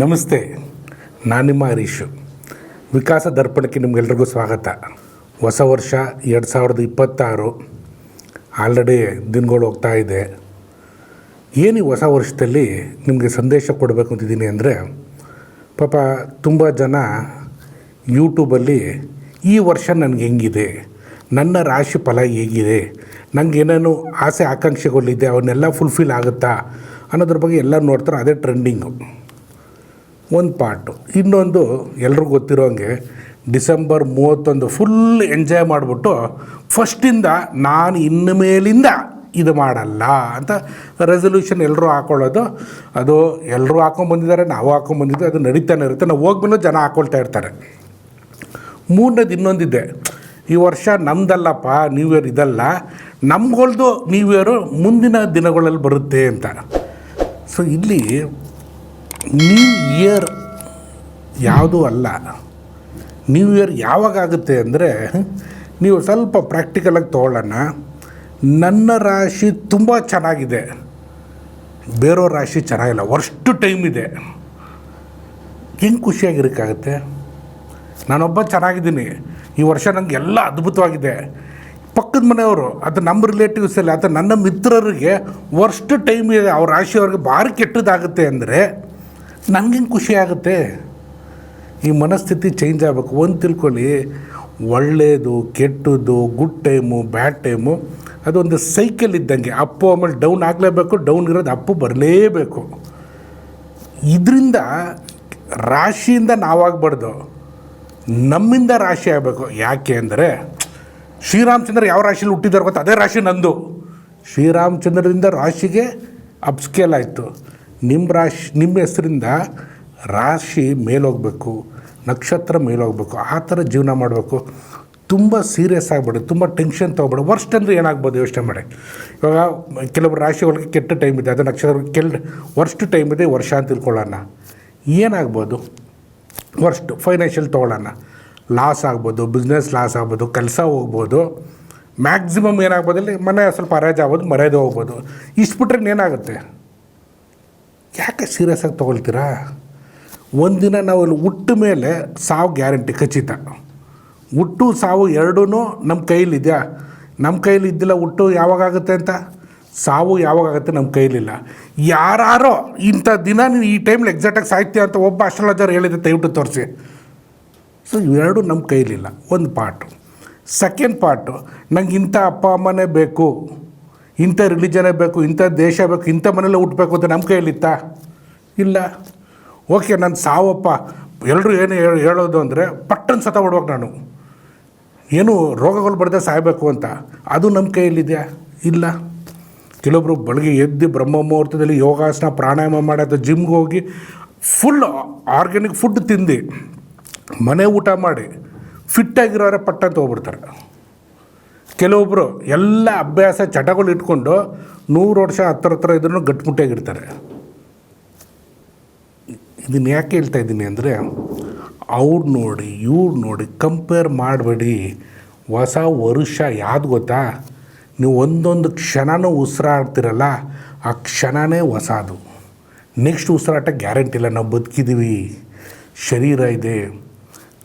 ನಮಸ್ತೆ, ನಾನು ನಿಮ್ಮ ಹರೀಶು. ವಿಕಾಸ ದರ್ಪಣಕ್ಕೆ ನಿಮಗೆಲ್ರಿಗೂ ಸ್ವಾಗತ. ಹೊಸ ವರ್ಷ 2026 ಆಲ್ರೆಡಿ ದಿನಗಳು ಹೋಗ್ತಾ ಇದೆ. ಏನು ಈ ಹೊಸ ವರ್ಷದಲ್ಲಿ ನಿಮಗೆ ಸಂದೇಶ ಕೊಡಬೇಕು ಅಂತಿದ್ದೀನಿ ಅಂದರೆ, ಪಾಪ ತುಂಬ ಜನ ಯೂಟ್ಯೂಬಲ್ಲಿ ಈ ವರ್ಷ ನನಗೆ ಹೆಂಗಿದೆ, ನನ್ನ ರಾಶಿ ಫಲ ಹೇಗಿದೆ, ನನಗೇನೇನು ಆಸೆ ಆಕಾಂಕ್ಷೆಗಳಿದೆ ಅವನ್ನೆಲ್ಲ ಫುಲ್ಫಿಲ್ ಆಗುತ್ತಾ ಅನ್ನೋದ್ರ ಬಗ್ಗೆ ಎಲ್ಲ ನೋಡ್ತಾರೆ. ಅದೇ ಟ್ರೆಂಡಿಂಗು ಒಂದು ಪಾರ್ಟು. ಇನ್ನೊಂದು ಎಲ್ರಿಗೂ ಗೊತ್ತಿರೋ ಹಂಗೆ ಡಿಸೆಂಬರ್ 31 ಫುಲ್ ಎಂಜಾಯ್ ಮಾಡಿಬಿಟ್ಟು ಫಸ್ಟಿಂದ ನಾನು ಇನ್ನು ಮೇಲಿಂದ ಇದು ಮಾಡಲ್ಲ ಅಂತ ರೆಸಲ್ಯೂಷನ್ ಎಲ್ಲರೂ ಹಾಕ್ಕೊಳ್ಳೋದು. ಅದು ಎಲ್ಲರೂ ಹಾಕ್ಕೊಂಬಂದಿದ್ದಾರೆ, ನಾವು ಹಾಕ್ಕೊಂಬಂದಿದ್ದೆ, ಅದು ನಡೀತಾನೆ ಇರುತ್ತೆ. ನಾವು ಹೋಗ್ಮೇಲೆ ಜನ ಹಾಕ್ಕೊಳ್ತಾ ಇರ್ತಾರೆ. ಮೂರನೇದು ಇನ್ನೊಂದಿದೆ, ಈ ವರ್ಷ ನಮ್ಮದಲ್ಲಪ್ಪ ನ್ಯೂ ಇಯರ್, ಇದಲ್ಲ ನಮ್ಗಳ್ದು ನ್ಯೂ ಇಯರು ಮುಂದಿನ ದಿನಗಳಲ್ಲಿ ಬರುತ್ತೆ ಅಂತ. ಸೊ ಇಲ್ಲಿ ನ್ಯೂ ಇಯರ್ ಯಾವುದೂ ಅಲ್ಲ. ನ್ಯೂ ಇಯರ್ ಯಾವಾಗ ಆಗುತ್ತೆ ಅಂದರೆ, ನೀವು ಸ್ವಲ್ಪ ಪ್ರಾಕ್ಟಿಕಲಾಗಿ ತೊಗೊಳ್ಳೋಣ. ನನ್ನ ರಾಶಿ ತುಂಬ ಚೆನ್ನಾಗಿದೆ, ಬೇರೆಯವ್ರ ರಾಶಿ ಚೆನ್ನಾಗಿಲ್ಲ, ವರ್ಸ್ಟ್ ಟೈಮ್ ಇದೆ, ಹೆಂಗೆ ಖುಷಿಯಾಗಿರೋಕ್ಕಾಗುತ್ತೆ? ನಾನೊಬ್ಬ ಚೆನ್ನಾಗಿದ್ದೀನಿ, ಈ ವರ್ಷ ನನಗೆ ಎಲ್ಲ ಅದ್ಭುತವಾಗಿದೆ. ಪಕ್ಕದ ಮನೆಯವರು ಅದು ನಮ್ಮ ರಿಲೇಟಿವ್ಸಲ್ಲಿ ಅಥವಾ ನನ್ನ ಮಿತ್ರರಿಗೆ ವರ್ಸ್ಟ್ ಟೈಮ್ ಇದೆ, ಅವ್ರ ರಾಶಿಯವ್ರಿಗೆ ಭಾರಿ ಕೆಟ್ಟದಾಗುತ್ತೆ ಅಂದರೆ ನನಗೆ ಖುಷಿ ಆಗುತ್ತೆ? ಈ ಮನಸ್ಥಿತಿ ಚೇಂಜ್ ಆಗಬೇಕು. ಒಂದು ತಿಳ್ಕೊಳ್ಳಿ, ಒಳ್ಳೆಯದು ಕೆಟ್ಟದ್ದು, ಗುಡ್ ಟೈಮು ಬ್ಯಾಡ್ ಟೈಮು ಅದೊಂದು ಸೈಕಲ್ ಇದ್ದಂಗೆ. ಅಪ್ಪು ಆಮೇಲೆ ಡೌನ್ ಆಗಲೇಬೇಕು, ಡೌನ್ ಇರೋದು ಅಪ್ಪು ಬರಲೇಬೇಕು. ಇದರಿಂದ ರಾಶಿಯಿಂದ ನಾವಾಗಬಾರ್ದು, ನಮ್ಮಿಂದ ರಾಶಿ ಆಗಬೇಕು. ಯಾಕೆ ಅಂದರೆ, ಶ್ರೀರಾಮಚಂದ್ರ ಯಾವ ರಾಶಿಯಲ್ಲಿ ಹುಟ್ಟಿದಾರೆ ಗೊತ್ತಾ? ಅದೇ ರಾಶಿ ನಂದು. ಶ್ರೀರಾಮಚಂದ್ರದಿಂದ ರಾಶಿಗೆ ಅಪ್ಸ್ಕೇಲ್ ಆಯಿತು. ನಿಮ್ಮ ಹೆಸರಿಂದ ರಾಶಿ ಮೇಲೋಗಬೇಕು, ನಕ್ಷತ್ರ ಮೇಲೋಗಬೇಕು, ಆ ಥರ ಜೀವನ ಮಾಡಬೇಕು. ತುಂಬ ಸೀರಿಯಸ್ ಆಗಿಬಿಡಿ, ತುಂಬ ಟೆನ್ಷನ್ ತೊಗೊಬೇಡಿ. ವರ್ಸ್ಟ್ ಅಂದರೆ ಏನಾಗ್ಬೋದು ಯೋಚನೆ ಮಾಡಿ. ಇವಾಗ ಕೆಲವರು ರಾಶಿ ಒಳಗೆ ಕೆಟ್ಟ ಟೈಮ್ ಇದೆ, ಅದು ನಕ್ಷತ್ರ ವರ್ಸ್ಟ್ ಟೈಮ್ ಇದೆ ವರ್ಷ ಅಂತ ತಿಳ್ಕೊಳ್ಳೋಣ. ಏನಾಗ್ಬೋದು ವರ್ಸ್ಟ್? ಫೈನಾನ್ಷಿಯಲ್ ತೊಗೊಳ್ಳೋಣ, ಲಾಸ್ ಆಗ್ಬೋದು, ಬಿಸ್ನೆಸ್ ಲಾಸ್ ಆಗ್ಬೋದು, ಕೆಲಸ ಹೋಗ್ಬೋದು. ಮ್ಯಾಕ್ಸಿಮಮ್ ಏನಾಗ್ಬೋದು, ಇಲ್ಲಿ ಮನೆ ಸ್ವಲ್ಪ ಹರಾಜು ಆಗ್ಬೋದು, ಮರ್ಯಾದೆ ಹೋಗ್ಬೋದು. ಇಷ್ಟು ಬಿಟ್ರೆ ಏನಾಗುತ್ತೆ? ಯಾಕೆ ಸೀರಿಯಸ್ ಆಗಿ ತೊಗೊಳ್ತೀರಾ? ಒಂದಿನ ನಾವು ಇಲ್ಲಿ ಹುಟ್ಟ ಮೇಲೆ ಸಾವು ಗ್ಯಾರಂಟಿ, ಖಚಿತ. ಹುಟ್ಟು ಸಾವು ಎರಡೂ ನಮ್ಮ ಕೈಲಿದೆಯಾ? ನಮ್ಮ ಕೈಲಿ ಇದ್ದಿಲ್ಲ. ಹುಟ್ಟು ಯಾವಾಗಾಗುತ್ತೆ ಅಂತ, ಸಾವು ಯಾವಾಗಾಗುತ್ತೆ ನಮ್ಮ ಕೈಲಿಲ್ಲ. ಯಾರೋ ಇಂಥ ದಿನ ನೀನು ಈ ಟೈಮ್ಲಿ ಎಕ್ಸಾಕ್ಟಾಗಿ ಸಾಯ್ತೀಯ ಅಂತ ಒಬ್ಬ ಅಸ್ಟ್ರಾಲಜರ್ ಹೇಳಿದೆ, ದಯವಿಟ್ಟು ತೋರಿಸಿ. ಸೊ ಇವೆರಡು ನಮ್ಮ ಕೈಲಿಲ್ಲ, ಒಂದು ಪಾರ್ಟು. ಸೆಕೆಂಡ್ ಪಾರ್ಟು, ನಂಗೆ ಇಂಥ ಅಪ್ಪ ಅಮ್ಮನೇ ಬೇಕು, ಇಂಥ ರಿಲಿಜನೇ ಬೇಕು, ಇಂಥ ದೇಶ ಬೇಕು, ಇಂಥ ಮನೇಲಿ ಹುಟ್ಟಬೇಕು ಅಂತ ನಮ್ಮ ಕೈಯಲ್ಲಿತ್ತಾ? ಇಲ್ಲ. ಓಕೆ, ನಾನು ಸಾವಪ್ಪ ಎಲ್ಲರೂ ಏನು ಹೇಳೋದು ಅಂದರೆ ಪಟ್ಟನ್ನು ಸತ್ತ ಬಿಡ್ಬೇಕು, ನಾನು ಏನು ರೋಗಗಳು ಬರದೆ ಸಾಯಬೇಕು ಅಂತ, ಅದು ನಮ್ಮ ಕೈಯಲ್ಲಿದೆಯಾ? ಇಲ್ಲ. ಕೆಲವೊಬ್ಬರು ಬೆಳಗ್ಗೆ ಎದ್ದು ಬ್ರಹ್ಮ ಮುಹೂರ್ತದಲ್ಲಿ ಯೋಗಾಸನ ಪ್ರಾಣಾಯಾಮ ಮಾಡಿ ಅಥವಾ ಜಿಮ್ಗೆ ಹೋಗಿ ಫುಲ್ ಆರ್ಗ್ಯಾನಿಕ್ ಫುಡ್ ತಿಂದು ಮನೆ ಊಟ ಮಾಡಿ ಫಿಟ್ಟಾಗಿರೋರೆ ಪಟ್ಟಂತ ಹೋಗ್ಬಿಡ್ತಾರೆ. ಕೆಲವೊಬ್ಬರು ಎಲ್ಲ ಅಭ್ಯಾಸ ಚಟಗಳು ಇಟ್ಕೊಂಡು 100 ವರ್ಷ ಹತ್ರ ಇದ್ರೂ ಗಟ್ಟಿಮುಟ್ಟಿಯಾಗಿರ್ತಾರೆ. ಇದನ್ನು ಯಾಕೆ ಹೇಳ್ತಾ ಇದ್ದೀನಿ ಅಂದರೆ, ಅವ್ರು ನೋಡಿ ಇವ್ರು ನೋಡಿ ಕಂಪೇರ್ ಮಾಡಬೇಡಿ. ಹೊಸ ವರ್ಷ ಯಾವ್ದು ಗೊತ್ತಾ? ನೀವು ಒಂದೊಂದು ಕ್ಷಣನೂ ಉಸಿರಾಡ್ತಿರಲ್ಲ, ಆ ಕ್ಷಣವೇ ಹೊಸದು. ನೆಕ್ಸ್ಟ್ ಉಸಿರಾಟ ಗ್ಯಾರಂಟಿ ಇಲ್ಲ. ನಾವು ಬದುಕಿದ್ದೀವಿ, ಶರೀರ ಇದೆ.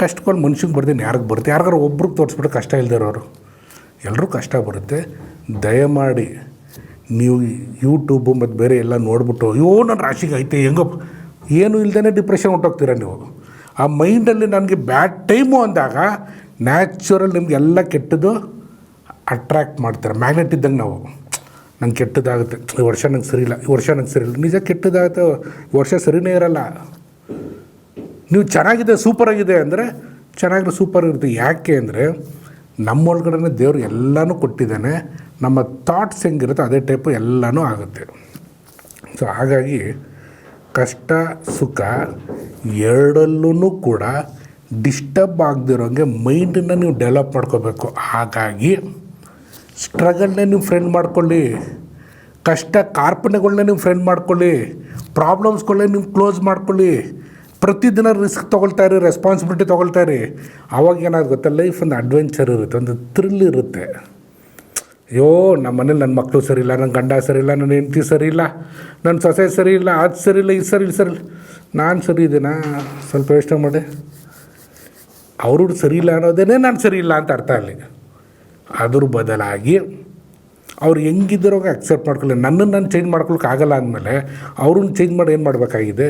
ಕಷ್ಟಗಳು ಮನುಷ್ಯಂಗೆ ಬರ್ದೇನೆ ಯಾರಿಗೆ ಬರುತ್ತೆ? ಯಾರಿಗಾರು ಒಬ್ರಿಗೆ ತೋರಿಸ್ಬಿಟ್ಟು ಕಷ್ಟ ಇಲ್ದಿರೋರು. ಎಲ್ಲರೂ ಕಷ್ಟ ಬರುತ್ತೆ. ದಯಮಾಡಿ ನೀವು ಯೂಟ್ಯೂಬು ಮತ್ತು ಬೇರೆ ಎಲ್ಲ ನೋಡ್ಬಿಟ್ಟು ಅಯ್ಯೋ ನನ್ನ ರಾಶಿಗೆ ಐತೆ ಹೆಂಗೋ ಏನೂ ಇಲ್ದೇ ಡಿಪ್ರೆಷನ್ ಹೊಂಟೋಗ್ತೀರ ನೀವು. ಆ ಮೈಂಡಲ್ಲಿ ನನಗೆ ಬ್ಯಾಡ್ ಟೈಮು ಅಂದಾಗ ನ್ಯಾಚುರಲ್ ನಿಮಗೆಲ್ಲ ಕೆಟ್ಟದ್ದು ಅಟ್ರ್ಯಾಕ್ಟ್ ಮಾಡ್ತಾರೆ. ಮ್ಯಾಗ್ನೆಟ್ ಇದ್ದಂಗೆ ನಾವು. ನಂಗೆ ಕೆಟ್ಟದಾಗುತ್ತೆ, ಈ ವರ್ಷ ನಂಗೆ ಸರಿಯಿಲ್ಲ, ಈ ವರ್ಷ ನಂಗೆ ಸರಿಯಿಲ್ಲ. ನಿಜ ಕೆಟ್ಟದಾಗುತ್ತೆ, ಈ ವರ್ಷ ಸರಿಯೇ ಇರಲ್ಲ. ನೀವು ಚೆನ್ನಾಗಿದೆ, ಸೂಪರಾಗಿದೆ ಅಂದರೆ ಚೆನ್ನಾಗಿರೋ ಸೂಪರ್ ಇರುತ್ತೆ. ಯಾಕೆ ಅಂದರೆ ನಮ್ಮೊಳಗಡೆ ದೇವರು ಎಲ್ಲನೂ ಕೊಟ್ಟಿದ್ದಾನೆ. ನಮ್ಮ ಥಾಟ್ಸ್ ಹೆಂಗಿರುತ್ತೆ ಅದೇ ಟೈಪು ಎಲ್ಲನೂ ಆಗುತ್ತೆ. ಸೊ ಹಾಗಾಗಿ ಕಷ್ಟ ಸುಖ ಎರಡಲ್ಲೂ ಕೂಡ ಡಿಸ್ಟರ್ಬ್ ಆಗದಿರೋಂಗೆ ಮೈಂಡನ್ನು ನೀವು ಡೆವಲಪ್ ಮಾಡ್ಕೋಬೇಕು. ಹಾಗಾಗಿ ಸ್ಟ್ರಗಲ್ನೇ ನೀವು ಫ್ರೆಂಡ್ ಮಾಡ್ಕೊಳ್ಳಿ, ಕಷ್ಟ ಕಾರ್ಪಣ್ಯಗಳನ್ನೇ ನೀವು ಫ್ರೆಂಡ್ ಮಾಡ್ಕೊಳ್ಳಿ, ಪ್ರಾಬ್ಲಮ್ಸ್ಗಳನ್ನೇ ನೀವು ಕ್ಲೋಸ್ ಮಾಡ್ಕೊಳ್ಳಿ. ಪ್ರತಿದಿನ ರಿಸ್ಕ್ ತೊಗೊಳ್ತಾಯಿರಿ, ರೆಸ್ಪಾನ್ಸಿಬಿಲಿಟಿ ತೊಗೊಳ್ತಾಯಿರಿ. ಆವಾಗ ಏನಾದ್ರು ಗೊತ್ತಾ, ಲೈಫ್ ಒಂದು ಅಡ್ವೆಂಚರ್ ಇರುತ್ತೆ, ಒಂದು ಥ್ರಿಲ್ ಇರುತ್ತೆ. ಅಯ್ಯೋ ನಮ್ಮ ಮನೇಲಿ ನನ್ನ ಮಕ್ಕಳು ಸರಿ ಇಲ್ಲ, ನನ್ನ ಗಂಡ ಸರಿ ಇಲ್ಲ, ನನ್ನ ಹೆಂಡತಿ ಸರಿ ಇಲ್ಲ, ನನ್ನ ಸೊಸೆ ಸರಿ ಇಲ್ಲ, ಅದು ಸರಿ ಇಲ್ಲ, ಇದು ಸರಿ ಇಲ್ಲ, ನಾನು ಸರಿ ಇದ್ದೀನಾ ಸ್ವಲ್ಪ ಯೋಚನೆ ಮಾಡಿ. ಅವರು ಸರಿ ಇಲ್ಲ ಅನ್ನೋದೇ ನಾನು ಸರಿ ಇಲ್ಲ ಅಂತ ಅರ್ಥ ಅಲ್ಲಿ. ಅದ್ರ ಬದಲಾಗಿ ಅವ್ರು ಹೆಂಗಿದ್ದರೋಗ ಅಕ್ಸೆಪ್ಟ್ ಮಾಡ್ಕೊಳ್ಳಿ. ನನ್ನನ್ನು ನಾನು ಚೇಂಜ್ ಮಾಡ್ಕೊಳಕ್ಕೆ ಆಗಲ್ಲ ಅಂದಮೇಲೆ ಅವ್ರನ್ನ ಚೇಂಜ್ ಮಾಡಿ ಏನು ಮಾಡಬೇಕಾಗಿದೆ.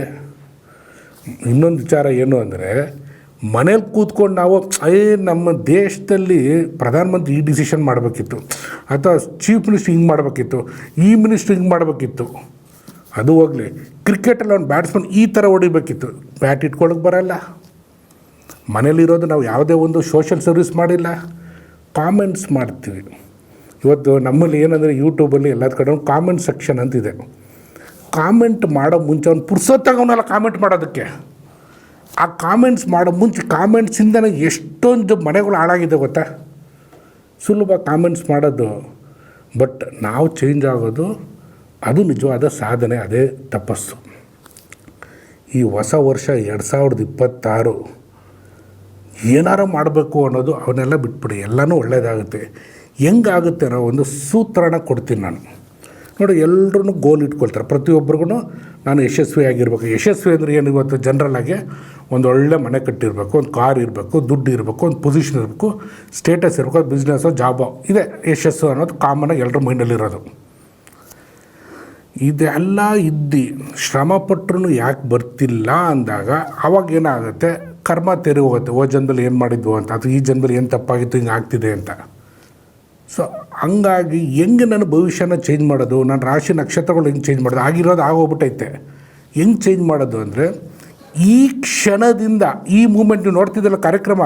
ಇನ್ನೊಂದು ವಿಚಾರ ಏನು ಅಂದರೆ, ಮನೇಲಿ ಕೂತ್ಕೊಂಡು ನಾವು ನಮ್ಮ ದೇಶದಲ್ಲಿ ಪ್ರಧಾನಮಂತ್ರಿ ಈ ಡಿಸಿಷನ್ ಮಾಡಬೇಕಿತ್ತು, ಅಥವಾ ಚೀಫ್ ಮಿನಿಸ್ಟ್ರ್ ಹಿಂಗೆ ಮಾಡಬೇಕಿತ್ತು, ಈ ಮಿನಿಸ್ಟ್ರ್ ಹಿಂಗೆ ಮಾಡಬೇಕಿತ್ತು. ಅದು ಹೋಗಲಿ, ಕ್ರಿಕೆಟಲ್ಲಿ ಅವ್ನು ಬ್ಯಾಟ್ಸ್ಮನ್ ಈ ಥರ ಹೊಡಿಬೇಕಿತ್ತು. ಬ್ಯಾಟ್ ಇಟ್ಕೊಳ್ಳೋಕೆ ಬರೋಲ್ಲ. ಮನೇಲಿರೋದು ನಾವು ಯಾವುದೇ ಒಂದು ಸೋಷಲ್ ಸರ್ವಿಸ್ ಮಾಡಿಲ್ಲ, ಕಾಮೆಂಟ್ಸ್ ಮಾಡ್ತೀವಿ. ಇವತ್ತು ನಮ್ಮಲ್ಲಿ ಏನಂದರೆ ಯೂಟ್ಯೂಬಲ್ಲಿ ಎಲ್ಲದ ಕಡೆ ಒಂದು ಕಾಮೆಂಟ್ ಸೆಕ್ಷನ್ ಅಂತಿದೆ. ಕಾಮೆಂಟ್ ಮಾಡೋ ಮುಂಚೆ ಅವ್ನು ಪುರ್ಸೊತ್ತಾಗವನ್ನೆಲ್ಲ ಕಾಮೆಂಟ್ ಮಾಡೋದಕ್ಕೆ. ಆ ಕಾಮೆಂಟ್ಸ್ ಮಾಡೋ ಮುಂಚೆ ಕಾಮೆಂಟ್ಸಿಂದನೇ ಎಷ್ಟೊಂದು ಮನೆಗಳು ಹಾಳಾಗಿದೆ ಗೊತ್ತಾ. ಸುಲಭ ಕಾಮೆಂಟ್ಸ್ ಮಾಡೋದು, ಬಟ್ ನಾವು ಚೇಂಜ್ ಆಗೋದು ಅದು ನಿಜವಾದ ಸಾಧನೆ, ಅದೇ ತಪಸ್ಸು. ಈ ಹೊಸ ವರ್ಷ 2026 ಏನಾರು ಮಾಡಬೇಕು ಅನ್ನೋದು ಅವನ್ನೆಲ್ಲ ಬಿಟ್ಬಿಡಿ, ಎಲ್ಲನೂ ಒಳ್ಳೆಯದಾಗುತ್ತೆ. ಹೆಂಗಾಗುತ್ತೆ ಅನ್ನೋ ಒಂದು ಸೂತ್ರನ ಕೊಡ್ತೀನಿ ನಾನು. ನೋಡಿ, ಎಲ್ಲರೂ ಗೋಲ್ ಇಟ್ಕೊಳ್ತಾರೆ. ಪ್ರತಿಯೊಬ್ಬರಿಗೂ ನಾನು ಯಶಸ್ವಿಯಾಗಿರ್ಬೇಕು. ಯಶಸ್ವಿ ಅಂದರೆ ಏನು? ಇವತ್ತು ಜನರಲ್ಲಾಗಿ ಒಂದು ಒಳ್ಳೆ ಮನೆ ಕಟ್ಟಿರಬೇಕು, ಒಂದು ಕಾರ್ ಇರಬೇಕು, ದುಡ್ಡು ಇರಬೇಕು, ಒಂದು ಪೊಸಿಷನ್ ಇರಬೇಕು, ಸ್ಟೇಟಸ್ ಇರಬೇಕು, ಬಿಸ್ನೆಸ್ಸು ಜಾಬೋ, ಇದೆ ಯಶಸ್ಸು ಅನ್ನೋದು ಕಾಮನಾಗಿ ಎಲ್ಲರ ಮೈಂಡಲ್ಲಿರೋದು. ಇದೆಲ್ಲ ಇದ್ದು ಶ್ರಮಪಟ್ಟರು ಯಾಕೆ ಬರ್ತಿಲ್ಲ ಅಂದಾಗ ಅವಾಗ ಏನಾಗುತ್ತೆ, ಕರ್ಮ ತೆರೆ ಹೋಗುತ್ತೆ. ಜನ್ಮದಲ್ಲಿ ಏನು ಮಾಡಿದ್ವು ಅಂತ, ಅಥವಾ ಈ ಜನ್ಮದಲ್ಲಿ ಏನು ತಪ್ಪಾಗಿತ್ತು, ಹಿಂಗೆ ಆಗ್ತಿದೆ ಅಂತ. ಸೊ ಹಂಗಾಗಿ ಹೆಂಗೆ ನನ್ನ ಭವಿಷ್ಯನ ಚೇಂಜ್ ಮಾಡೋದು, ನನ್ನ ರಾಶಿ ನಕ್ಷತ್ರಗಳು ಹೆಂಗೆ ಚೇಂಜ್ ಮಾಡೋದು, ಆಗಿರೋದು ಆಗೋಗ್ಬಿಟ್ಟೈತೆ. ಹೆಂಗೆ ಚೇಂಜ್ ಮಾಡೋದು ಅಂದರೆ, ಈ ಕ್ಷಣದಿಂದ, ಈ ಮೂಮೆಂಟ್ ನೀವು ನೋಡ್ತಿದ್ದಲ್ಲ ಕಾರ್ಯಕ್ರಮ,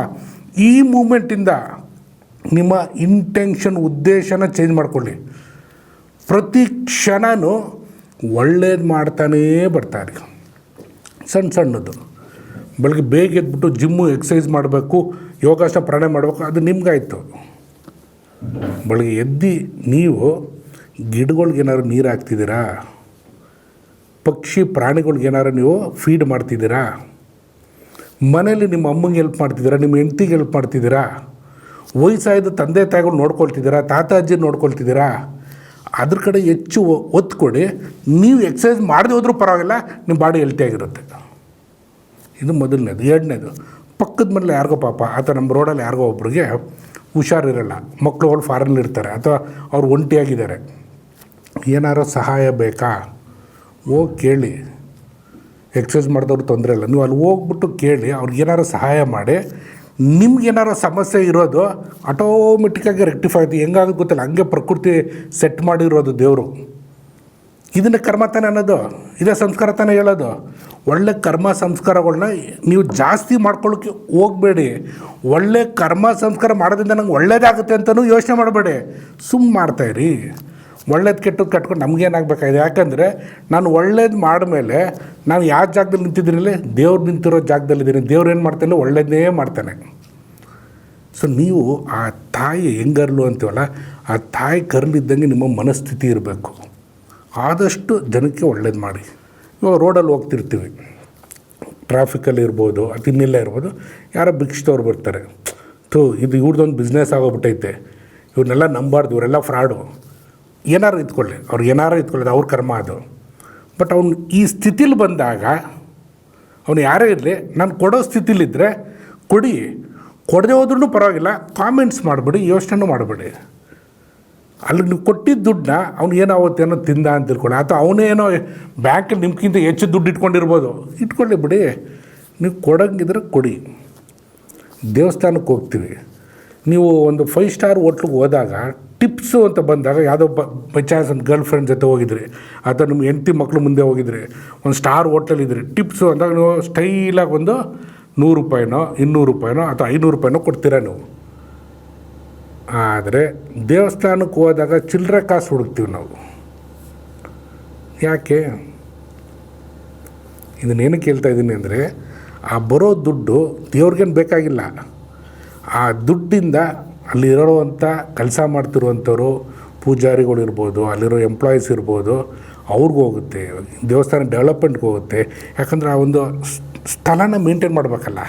ಈ ಮೂಮೆಂಟಿಂದ ನಿಮ್ಮ ಇಂಟೆನ್ಷನ್, ಉದ್ದೇಶನ ಚೇಂಜ್ ಮಾಡ್ಕೊಳ್ಳಿ. ಪ್ರತಿ ಕ್ಷಣವೂ ಒಳ್ಳೇದು ಮಾಡ್ತಾನೇ ಬರ್ತಾರೆ. ಸಣ್ಣದು ಬೆಳಗ್ಗೆ ಬೇಗ ಎದ್ಬಿಟ್ಟು ಜಿಮ್ಮು, ಎಕ್ಸಸೈಸ್ ಮಾಡಬೇಕು, ಯೋಗಾಸನ, ಪ್ರಾಣಾಯಾಮ ಮಾಡಬೇಕು, ಅದು ನಿಮ್ಗಾಯಿತು. ಬೆಳಗ್ಗೆ ಎದ್ದು ನೀವು ಗಿಡಗಳ್ಗೇನಾದ್ರು ನೀರು ಹಾಕ್ತಿದ್ದೀರಾ, ಪಕ್ಷಿ ಪ್ರಾಣಿಗಳ್ಗೇನಾರು ನೀವು ಫೀಡ್ ಮಾಡ್ತಿದ್ದೀರಾ, ಮನೇಲಿ ನಿಮ್ಮ ಅಮ್ಮಂಗೆ ಹೆಲ್ಪ್ ಮಾಡ್ತಿದ್ದೀರಾ, ನಿಮ್ಮ ಹೆಂಡ್ತಿಗೆ ಹೆಲ್ಪ್ ಮಾಡ್ತಿದ್ದೀರಾ, ವಯಸ್ಸಾದ ತಂದೆ ತಾಯಿಗಳು ನೋಡ್ಕೊಳ್ತಿದ್ದೀರಾ, ತಾತ ಅಜ್ಜಿ ನೋಡ್ಕೊಳ್ತಿದ್ದೀರಾ, ಅದ್ರ ಕಡೆ ಹೆಚ್ಚು ಒತ್ತು ಕೊಡಿ. ನೀವು ಎಕ್ಸಸೈಸ್ ಮಾಡದೆ ಹೋದ್ರೂ ಪರವಾಗಿಲ್ಲ, ನಿಮ್ಮ ಬಾಡಿ ಹೆಲ್ತಿಯಾಗಿರುತ್ತೆ. ಇದು ಮೊದಲನೇದು. ಎರಡನೇದು, ಪಕ್ಕದ ಮನೇಲಿ ಯಾರಿಗೋ ಪಾಪ, ಅಥವಾ ನಮ್ಮ ರೋಡಲ್ಲಿ ಯಾರಿಗೋ ಒಬ್ರಿಗೆ ಹುಷಾರಿರಲ್ಲ, ಮಕ್ಕಳುಗಳು ಫಾರಿನಲ್ಲಿರ್ತಾರೆ, ಅಥವಾ ಅವ್ರು ಒಂಟಿಯಾಗಿದ್ದಾರೆ, ಏನಾರೋ ಸಹಾಯ ಬೇಕಾ, ಹೋಗಿ ಕೇಳಿ. ಎಕ್ಸಸೈಸ್ ಮಾಡಿದವ್ರು ತೊಂದರೆ ಇಲ್ಲ, ನೀವು ಅಲ್ಲಿ ಹೋಗ್ಬಿಟ್ಟು ಕೇಳಿ, ಅವ್ರಿಗೇನಾರು ಸಹಾಯ ಮಾಡಿ. ನಿಮ್ಗೇನಾರು ಸಮಸ್ಯೆ ಇರೋದು ಆಟೋಮೆಟಿಕ್ಕಾಗಿ ರೆಕ್ಟಿಫೈ ಆಯ್ತು. ಹೆಂಗಾಗುತ್ತೆ ಗೊತ್ತಿಲ್ಲ, ಹಂಗೆ ಪ್ರಕೃತಿ ಸೆಟ್ ಮಾಡಿರೋದು ದೇವರು. ಇದನ್ನು ಕರ್ಮ ತಾನೇ ಅನ್ನೋದು, ಇದೇ ಸಂಸ್ಕಾರ ತಾನೇ ಹೇಳೋದು. ಒಳ್ಳೆ ಕರ್ಮ ಸಂಸ್ಕಾರಗಳನ್ನ ನೀವು ಜಾಸ್ತಿ ಮಾಡ್ಕೊಳ್ಳೋಕ್ಕೆ ಹೋಗಬೇಡಿ. ಒಳ್ಳೆ ಕರ್ಮ ಸಂಸ್ಕಾರ ಮಾಡೋದ್ರಿಂದ ನಂಗೆ ಒಳ್ಳೇದಾಗುತ್ತೆ ಅಂತಲೂ ಯೋಚನೆ ಮಾಡಬೇಡಿ, ಮಾಡ್ತಾಯಿರಿ. ಒಳ್ಳೇದು ಕೆಟ್ಟದ್ದು ಕಟ್ಕೊಂಡು ನಮಗೇನಾಗಬೇಕಾಗಿದೆ. ಯಾಕಂದರೆ ನಾನು ಒಳ್ಳೇದು ಮಾಡಿದ್ಮೇಲೆ ನಾನು ಯಾವ ಜಾಗದಲ್ಲಿ ನಿಂತಿದ್ದೀನಿಲ್ಲ, ದೇವ್ರು ನಿಂತಿರೋ ಜಾಗದಲ್ಲಿದ್ದೀನಿ. ದೇವ್ರು ಏನು ಮಾಡ್ತಾನೆ, ಒಳ್ಳೇದೇ ಮಾಡ್ತಾನೆ. ಸೊ ನೀವು ಆ ತಾಯಿ ಹೆಂಗರ್ಲು ಅಂತೀವಲ್ಲ, ಆ ತಾಯಿ ಕರ್ಲಿದ್ದಂಗೆ ನಿಮ್ಮ ಮನಸ್ಥಿತಿ ಇರಬೇಕು. ಆದಷ್ಟು ಜನಕ್ಕೆ ಒಳ್ಳೇದು ಮಾಡಿ. ಇವಾಗ ರೋಡಲ್ಲಿ ಹೋಗ್ತಿರ್ತೀವಿ, ಟ್ರಾಫಿಕಲ್ಲಿ ಇರ್ಬೋದು, ಅದು ಇನ್ನಿಲ್ಲ ಇರ್ಬೋದು, ಯಾರೋ ಭಿಕ್ಷದವ್ರು ಬರ್ತಾರೆ. ಇದು ಇವ್ರದ್ದೊಂದು ಬಿಸ್ನೆಸ್ ಆಗೋಗ್ಬಿಟ್ಟೈತೆ, ಇವ್ರನ್ನೆಲ್ಲ ನಂಬಾರ್ದು, ಇವರೆಲ್ಲ ಫ್ರಾಡು. ಏನಾರು ಇತ್ಕೊಳ್ಳಿ, ಅವ್ರು ಏನಾರು ಇತ್ಕೊಳ್ಳೋದು ಅವ್ರ ಕರ್ಮ ಅದು. ಬಟ್ ಅವ್ನು ಈ ಸ್ಥಿತಿಲಿ ಬಂದಾಗ, ಅವನು ಯಾರೇ ಇರಲಿ, ನಾನು ಕೊಡೋ ಸ್ಥಿತಿಲಿದ್ದರೆ ಕೊಡಿ, ಕೊಡದೆ ಹೋದ್ರೂ ಪರವಾಗಿಲ್ಲ, ಕಾಮೆಂಟ್ಸ್ ಮಾಡಬೇಡಿ, ಯೋಚನೆ ಮಾಡಬೇಡಿ. ಅಲ್ಲಿ ನೀವು ಕೊಟ್ಟಿದ್ದ ದುಡ್ಡನ್ನ ಅವ್ನು ಏನಾವತ್ತೇನೋ ತಿಂದ ಅಂತ ತಿಳ್ಕೊಳ್ಳಿ, ಅಥವಾ ಅವನೇನೋ ಬ್ಯಾಂಕಲ್ಲಿ ನಿಮ್ಗಿಂತ ಹೆಚ್ಚು ದುಡ್ಡು ಇಟ್ಕೊಂಡಿರ್ಬೋದು, ಇಟ್ಕೊಳ್ಳಿ ಬಿಡಿ. ನೀವು ಕೊಡೋಂಗಿದ್ರೆ ಕೊಡಿ. ದೇವಸ್ಥಾನಕ್ಕೆ ಹೋಗ್ತೀವಿ, ನೀವು ಒಂದು 5 ಸ್ಟಾರ್ ಹೋಟ್ಲಿಗೆ ಹೋದಾಗ ಟಿಪ್ಸು ಅಂತ ಬಂದಾಗ, ಯಾವುದೋ ಬೈ ಚಾನ್ಸ್ ಒಂದು ಗರ್ಲ್ ಫ್ರೆಂಡ್ ಜೊತೆ ಹೋಗಿದ್ರಿ, ಅಥವಾ ನಿಮ್ಮ ಹೆಂಡತಿ ಮಕ್ಕಳು ಮುಂದೆ ಹೋಗಿದ್ರಿ, ಒಂದು ಸ್ಟಾರ್ ಹೋಟ್ಲಲ್ಲಿದ್ರಿ, ಟಿಪ್ಸು ಅಂದಾಗ ನೀವು ಸ್ಟೈಲಾಗಿ ಒಂದು 100 ರೂಪಾಯಿನೋ 200 ರೂಪಾಯಿನೋ ಅಥವಾ 500 ರೂಪಾಯಿನೋ ಕೊಡ್ತೀರಾ ನೀವು. ಆದರೆ ದೇವಸ್ಥಾನಕ್ಕೆ ಹೋದಾಗ ಚಿಲ್ಲರೆ ಕಾಸು ಹುಡುಕ್ತೀವಿ ನಾವು. ಯಾಕೆ? ಇದನ್ನೇನಕ್ಕೆ ಹೇಳ್ತಾ ಇದ್ದೀನಿ ಅಂದರೆ, ಆ ಬರೋ ದುಡ್ಡು ದೇವ್ರಿಗೇನು ಬೇಕಾಗಿಲ್ಲ. ಆ ದುಡ್ಡಿಂದ ಅಲ್ಲಿರೋವಂಥ ಕೆಲಸ ಮಾಡ್ತಿರುವಂಥವ್ರು, ಪೂಜಾರಿಗಳಿರ್ಬೋದು, ಅಲ್ಲಿರೋ ಎಂಪ್ಲಾಯೀಸ್ ಇರ್ಬೋದು, ಅವ್ರಿಗೂ ಹೋಗುತ್ತೆ. ದೇವಸ್ಥಾನ ಡೆವಲಪ್ಮೆಂಟ್ಗೆ ಹೋಗುತ್ತೆ. ಯಾಕಂದರೆ ಆ ಒಂದು ಸ್ಥಳನ ಮೇಂಟೈನ್ ಮಾಡಬೇಕಲ್ಲ.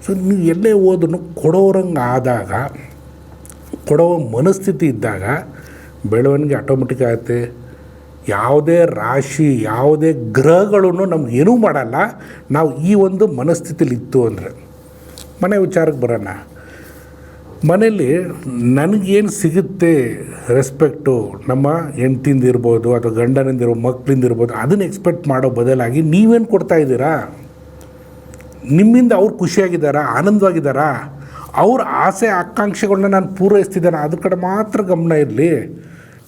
ಸೊ ನೀವು ಎಲ್ಲೇ ಹೋದ್ರೂ ಕೊಡೋರಂಗೆ ಆದಾಗ, ಕೊಡೋ ಮನಸ್ಥಿತಿ ಇದ್ದಾಗ ಬೆಳವಣಿಗೆ ಆಟೋಮೆಟಿಕ್ ಆಗುತ್ತೆ. ಯಾವುದೇ ರಾಶಿ, ಯಾವುದೇ ಗ್ರಹಗಳೂ ನಮಗೇನೂ ಮಾಡಲ್ಲ. ನಾವು ಈ ಒಂದು ಮನಸ್ಥಿತಿಲಿ ಇತ್ತು ಅಂದರೆ. ಮನೆ ವಿಚಾರಕ್ಕೆ ಬರೋಣ. ಮನೇಲಿ ನನಗೇನು ಸಿಗುತ್ತೆ ರೆಸ್ಪೆಕ್ಟು, ನಮ್ಮ ಹೆಂಡ್ತಿಂದ ಇರ್ಬೋದು ಅಥವಾ ಗಂಡನಿಂದ ಇರ್ಬೋದು, ಮಕ್ಕಳಿಂದ ಇರ್ಬೋದು, ಅದನ್ನು ಎಕ್ಸ್ಪೆಕ್ಟ್ ಮಾಡೋ ಬದಲಾಗಿ ನೀವೇನು ಕೊಡ್ತಾಯಿದ್ದೀರಾ? ನಿಮ್ಮಿಂದ ಅವ್ರು ಖುಷಿಯಾಗಿದ್ದಾರಾ, ಆನಂದವಾಗಿದ್ದಾರಾ, ಅವ್ರ ಆಸೆ ಆಕಾಂಕ್ಷೆಗಳನ್ನ ನಾನು ಪೂರೈಸ್ತಿದ್ದಾನೆ, ಅದ್ರ ಕಡೆ ಮಾತ್ರ ಗಮನ ಇರಲಿ.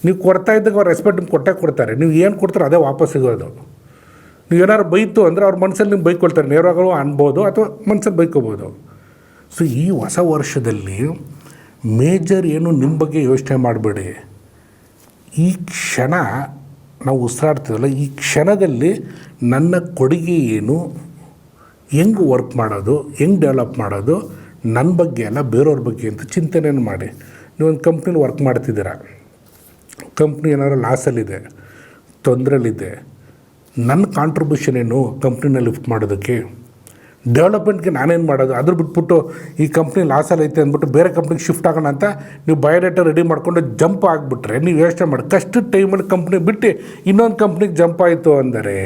ನೀವು ಕೊಡ್ತಾ ಇದ್ದಾಗ ಅವ್ರು ರೆಸ್ಪೆಕ್ಟ್ ನಿಮ್ಗೆ ಕೊಟ್ಟೇ ಕೊಡ್ತಾರೆ. ನೀವು ಏನು ಕೊಡ್ತಾರೆ ಅದೇ ವಾಪಸ್ ಸಿಗೋದು. ನೀವು ಏನಾದ್ರು ಬೈತು ಅಂದರೆ ಅವ್ರ ಮನಸ್ಸಲ್ಲಿ ನಿಮ್ಗೆ ಬೈಕೊಳ್ತಾರೆ, ನೇರವಾಗೂ ಅನ್ಬೋದು ಅಥವಾ ಮನಸ್ಸಲ್ಲಿ ಬೈಕೋಬೋದು. ಸೊ ಈ ಹೊಸ ವರ್ಷದಲ್ಲಿ ಮೇಜರ್ ಏನು ನಿಮ್ಮ ಬಗ್ಗೆ ಯೋಚನೆ ಮಾಡಬೇಡಿ. ಈ ಕ್ಷಣ ನಾವು ಉಸಿರಾಡ್ತೀವಲ್ಲ, ಈ ಕ್ಷಣದಲ್ಲಿ ನನ್ನ ಕೊಡುಗೆ ಏನು, ಹೆಂಗೆ ವರ್ಕ್ ಮಾಡೋದು, ಹೆಂಗೆ ಡೆವಲಪ್ ಮಾಡೋದು, ನನ್ನ ಬಗ್ಗೆ ಅಲ್ಲ ಬೇರೆಯವ್ರ ಬಗ್ಗೆ ಅಂತ ಚಿಂತನೆಯನ್ನು ಮಾಡಿ. ನೀವೊಂದು ಕಂಪ್ನಿಲಿ ವರ್ಕ್ ಮಾಡ್ತಿದ್ದೀರಾ, ಕಂಪ್ನಿ ಏನಾದ್ರು ಲಾಸಲ್ಲಿದೆ, ತೊಂದರೆಲಿದೆ, ನನ್ನ ಕಾಂಟ್ರಿಬ್ಯೂಷನ್ ಏನು ಕಂಪ್ನಿನ ಲಿಫ್ಟ್ ಮಾಡೋದಕ್ಕೆ, ಡೆವಲಪ್ಮೆಂಟ್ಗೆ ನಾನೇನು ಮಾಡೋದು? ಅದ್ರ ಬಿಟ್ಬಿಟ್ಟು ಈ ಕಂಪ್ನಿ ಲಾಸಲ್ಲಿ ಐತೆ ಅಂದ್ಬಿಟ್ಟು ಬೇರೆ ಕಂಪ್ನಿಗೆ ಶಿಫ್ಟ್ ಆಗೋಣ ಅಂತ ನೀವು ಬಯೋಡೇಟಾ ರೆಡಿ ಮಾಡಿಕೊಂಡು ಜಂಪ್ ಆಗಿಬಿಟ್ರೆ, ನೀವು ಯೋಚನೆ ಮಾಡಿ ಕಷ್ಟದ ಟೈಮಲ್ಲಿ ಕಂಪ್ನಿ ಬಿಟ್ಟು ಇನ್ನೊಂದು ಕಂಪ್ನಿಗೆ ಜಂಪ್ ಆಯಿತು ಅಂದರೆ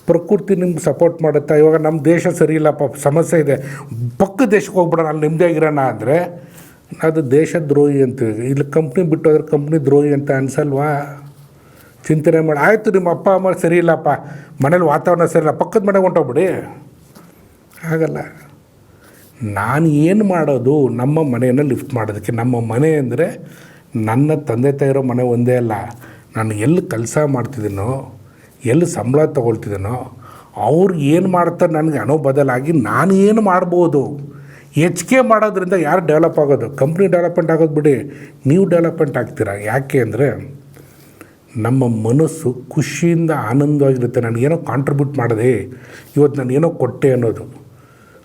ಪ್ರಕೃತಿ ನಿಮ್ಗೆ ಸಪೋರ್ಟ್ ಮಾಡುತ್ತಾ? ಇವಾಗ ನಮ್ಮ ದೇಶ ಸರಿ ಇಲ್ಲಪ್ಪ, ಸಮಸ್ಯೆ ಇದೆ, ಪಕ್ಕ ದೇಶಕ್ಕೆ ಹೋಗ್ಬಿಡೋಣ, ಅಲ್ಲಿ ನೆಮ್ಮದಿಯಾಗಿರೋಣ ಅಂದರೆ ಅದು ದೇಶದ್ರೋಹಿ ಅಂತೀವಿ. ಇಲ್ಲಿ ಕಂಪ್ನಿ ಬಿಟ್ಟು ಹೋದ್ರೆ ಕಂಪ್ನಿ ದ್ರೋಹಿ ಅಂತ ಅನ್ಸಲ್ವಾ? ಚಿಂತನೆ ಮಾಡಿ. ಆಯಿತು, ನಿಮ್ಮ ಅಪ್ಪ ಅಮ್ಮ ಸರಿ ಇಲ್ಲಪ್ಪ, ಮನೇಲಿ ವಾತಾವರಣ ಸರಿ ಇಲ್ಲ, ಪಕ್ಕದ ಮನೆಗೆ ಹೊಂಟೋಗ್ಬಿಡಿ. ಆಗಲ್ಲ. ನಾನು ಏನು ಮಾಡೋದು ನಮ್ಮ ಮನೆಯನ್ನು ಲಿಫ್ಟ್ ಮಾಡೋದಕ್ಕೆ? ನಮ್ಮ ಮನೆ ಅಂದರೆ ನನ್ನ ತಂದೆ ತಾಯಿ ಇರೋ ಮನೆ ಒಂದೇ ಅಲ್ಲ, ನಾನು ಎಲ್ಲಿ ಕೆಲಸ ಮಾಡ್ತಿದ್ದೀನೋ, ಎಲ್ಲಿ ಸಂಬಳ ತೊಗೊಳ್ತಿದ್ದೀನೋ, ಅವ್ರು ಏನು ಮಾಡ್ತಾರೆ ನನಗೆ ಅನ್ನೋ ಬದಲಾಗಿ ನಾನು ಏನು ಮಾಡ್ಬೋದು, ಹೆಚ್ಚಿಗೆ ಮಾಡೋದ್ರಿಂದ ಯಾರು ಡೆವಲಪ್ ಆಗೋದು? ಕಂಪ್ನಿ ಡೆವಲಪ್ಮೆಂಟ್ ಆಗೋದು ಬಿಡಿ, ನೀವು ಡೆವಲಪ್ಮೆಂಟ್ ಆಗ್ತೀರಾ. ಯಾಕೆ ಅಂದರೆ ನಮ್ಮ ಮನಸ್ಸು ಖುಷಿಯಿಂದ ಆನಂದವಾಗಿರುತ್ತೆ. ನನಗೇನೋ ಕಾಂಟ್ರಿಬ್ಯೂಟ್ ಮಾಡಿದೆ, ಇವತ್ತು ನಾನು ಏನೋ ಕೊಟ್ಟೆ ಅನ್ನೋದು.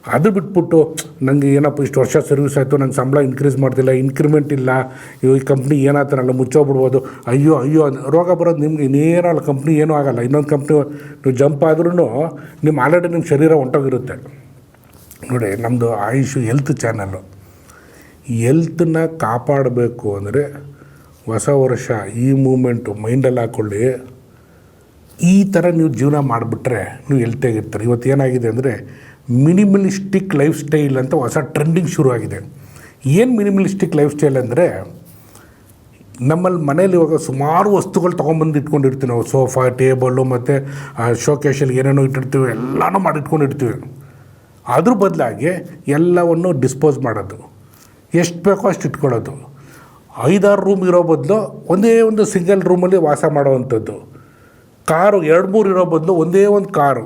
ಅದು ಬಿಟ್ಬಿಟ್ಟು ನನಗೆ ಏನಪ್ಪ ಇಷ್ಟು ವರ್ಷ ಸರ್ವಿಸ್ ಆಯಿತು, ನಂಗೆ ಸಂಬಳ ಇನ್ಕ್ರೀಸ್ ಮಾಡ್ತಿಲ್ಲ, ಇನ್ಕ್ರಿಮೆಂಟ್ ಇಲ್ಲ, ಈ ಕಂಪ್ನಿ ಏನಾಗ್ತಾನಲ್ಲ ಮುಚ್ಚೋಗ್ಬಿಡ್ಬೋದು, ಅಯ್ಯೋ ಅಯ್ಯೋ ರೋಗ ಬರೋದು ನಿಮ್ಗೆ. ಇನ್ನೇನಲ್ಲ, ಕಂಪ್ನಿ ಏನೂ ಆಗೋಲ್ಲ. ಇನ್ನೊಂದು ಕಂಪ್ನಿ ನೀವು ಜಂಪ್ ಆದ್ರೂ ನಿಮ್ಮ ಆಲ್ರೆಡಿ ನಿಮ್ಮ ಶರೀರ ಹೊಂಟೋಗಿರುತ್ತೆ. ನೋಡಿ, ನಮ್ಮದು ಆಯುಷು ಹೆಲ್ತ್ ಚಾನಲ್ಲು. ಹೆಲ್ತನ್ನ ಕಾಪಾಡಬೇಕು ಅಂದರೆ ಹೊಸ ವರ್ಷ ಈ ಮೂಮೆಂಟು ಮೈಂಡಲ್ಲಿ ಹಾಕ್ಕೊಳ್ಳಿ. ಈ ಥರ ನೀವು ಜೀವನ ಮಾಡಿಬಿಟ್ರೆ ನೀವು ಹೆಲ್ತಿಯಾಗಿರ್ತಾರೆ. ಇವತ್ತು ಏನಾಗಿದೆ ಅಂದರೆ ಮಿನಿಮಲಿಸ್ಟಿಕ್ ಲೈಫ್ ಸ್ಟೈಲ್ ಅಂತ ಹೊಸ ಟ್ರೆಂಡಿಂಗ್ ಶುರುವಾಗಿದೆ. ಏನು ಮಿನಿಮಲಿಸ್ಟಿಕ್ ಲೈಫ್ ಸ್ಟೈಲ್ ಅಂದರೆ, ನಮ್ಮಲ್ಲಿ ಮನೇಲಿ ಇವಾಗ ಸುಮಾರು ವಸ್ತುಗಳು ತೊಗೊಂಬಂದು ಇಟ್ಕೊಂಡಿರ್ತೀವಿ ನಾವು. ಸೋಫಾ, ಟೇಬಲ್ಲು ಮತ್ತು ಶೋಕೇಶಲ್ಲಿ ಏನೇನೋ ಇಟ್ಟಿರ್ತೀವಿ, ಎಲ್ಲನೂ ಮಾಡಿಟ್ಕೊಂಡಿರ್ತೀವಿ. ಅದ್ರ ಬದಲಾಗಿ ಎಲ್ಲವನ್ನು ಡಿಸ್ಪೋಸ್ ಮಾಡೋದು, ಎಷ್ಟು ಬೇಕೋ ಅಷ್ಟು ಇಟ್ಕೊಳ್ಳೋದು. 5-6 ರೂಮ್ ಇರೋ ಬದಲು ಒಂದೇ ಒಂದು ಸಿಂಗಲ್ ರೂಮಲ್ಲಿ ವಾಸ ಮಾಡೋವಂಥದ್ದು. ಕಾರು 2-3 ಇರೋ ಬದಲು ಒಂದೇ ಒಂದು ಕಾರು.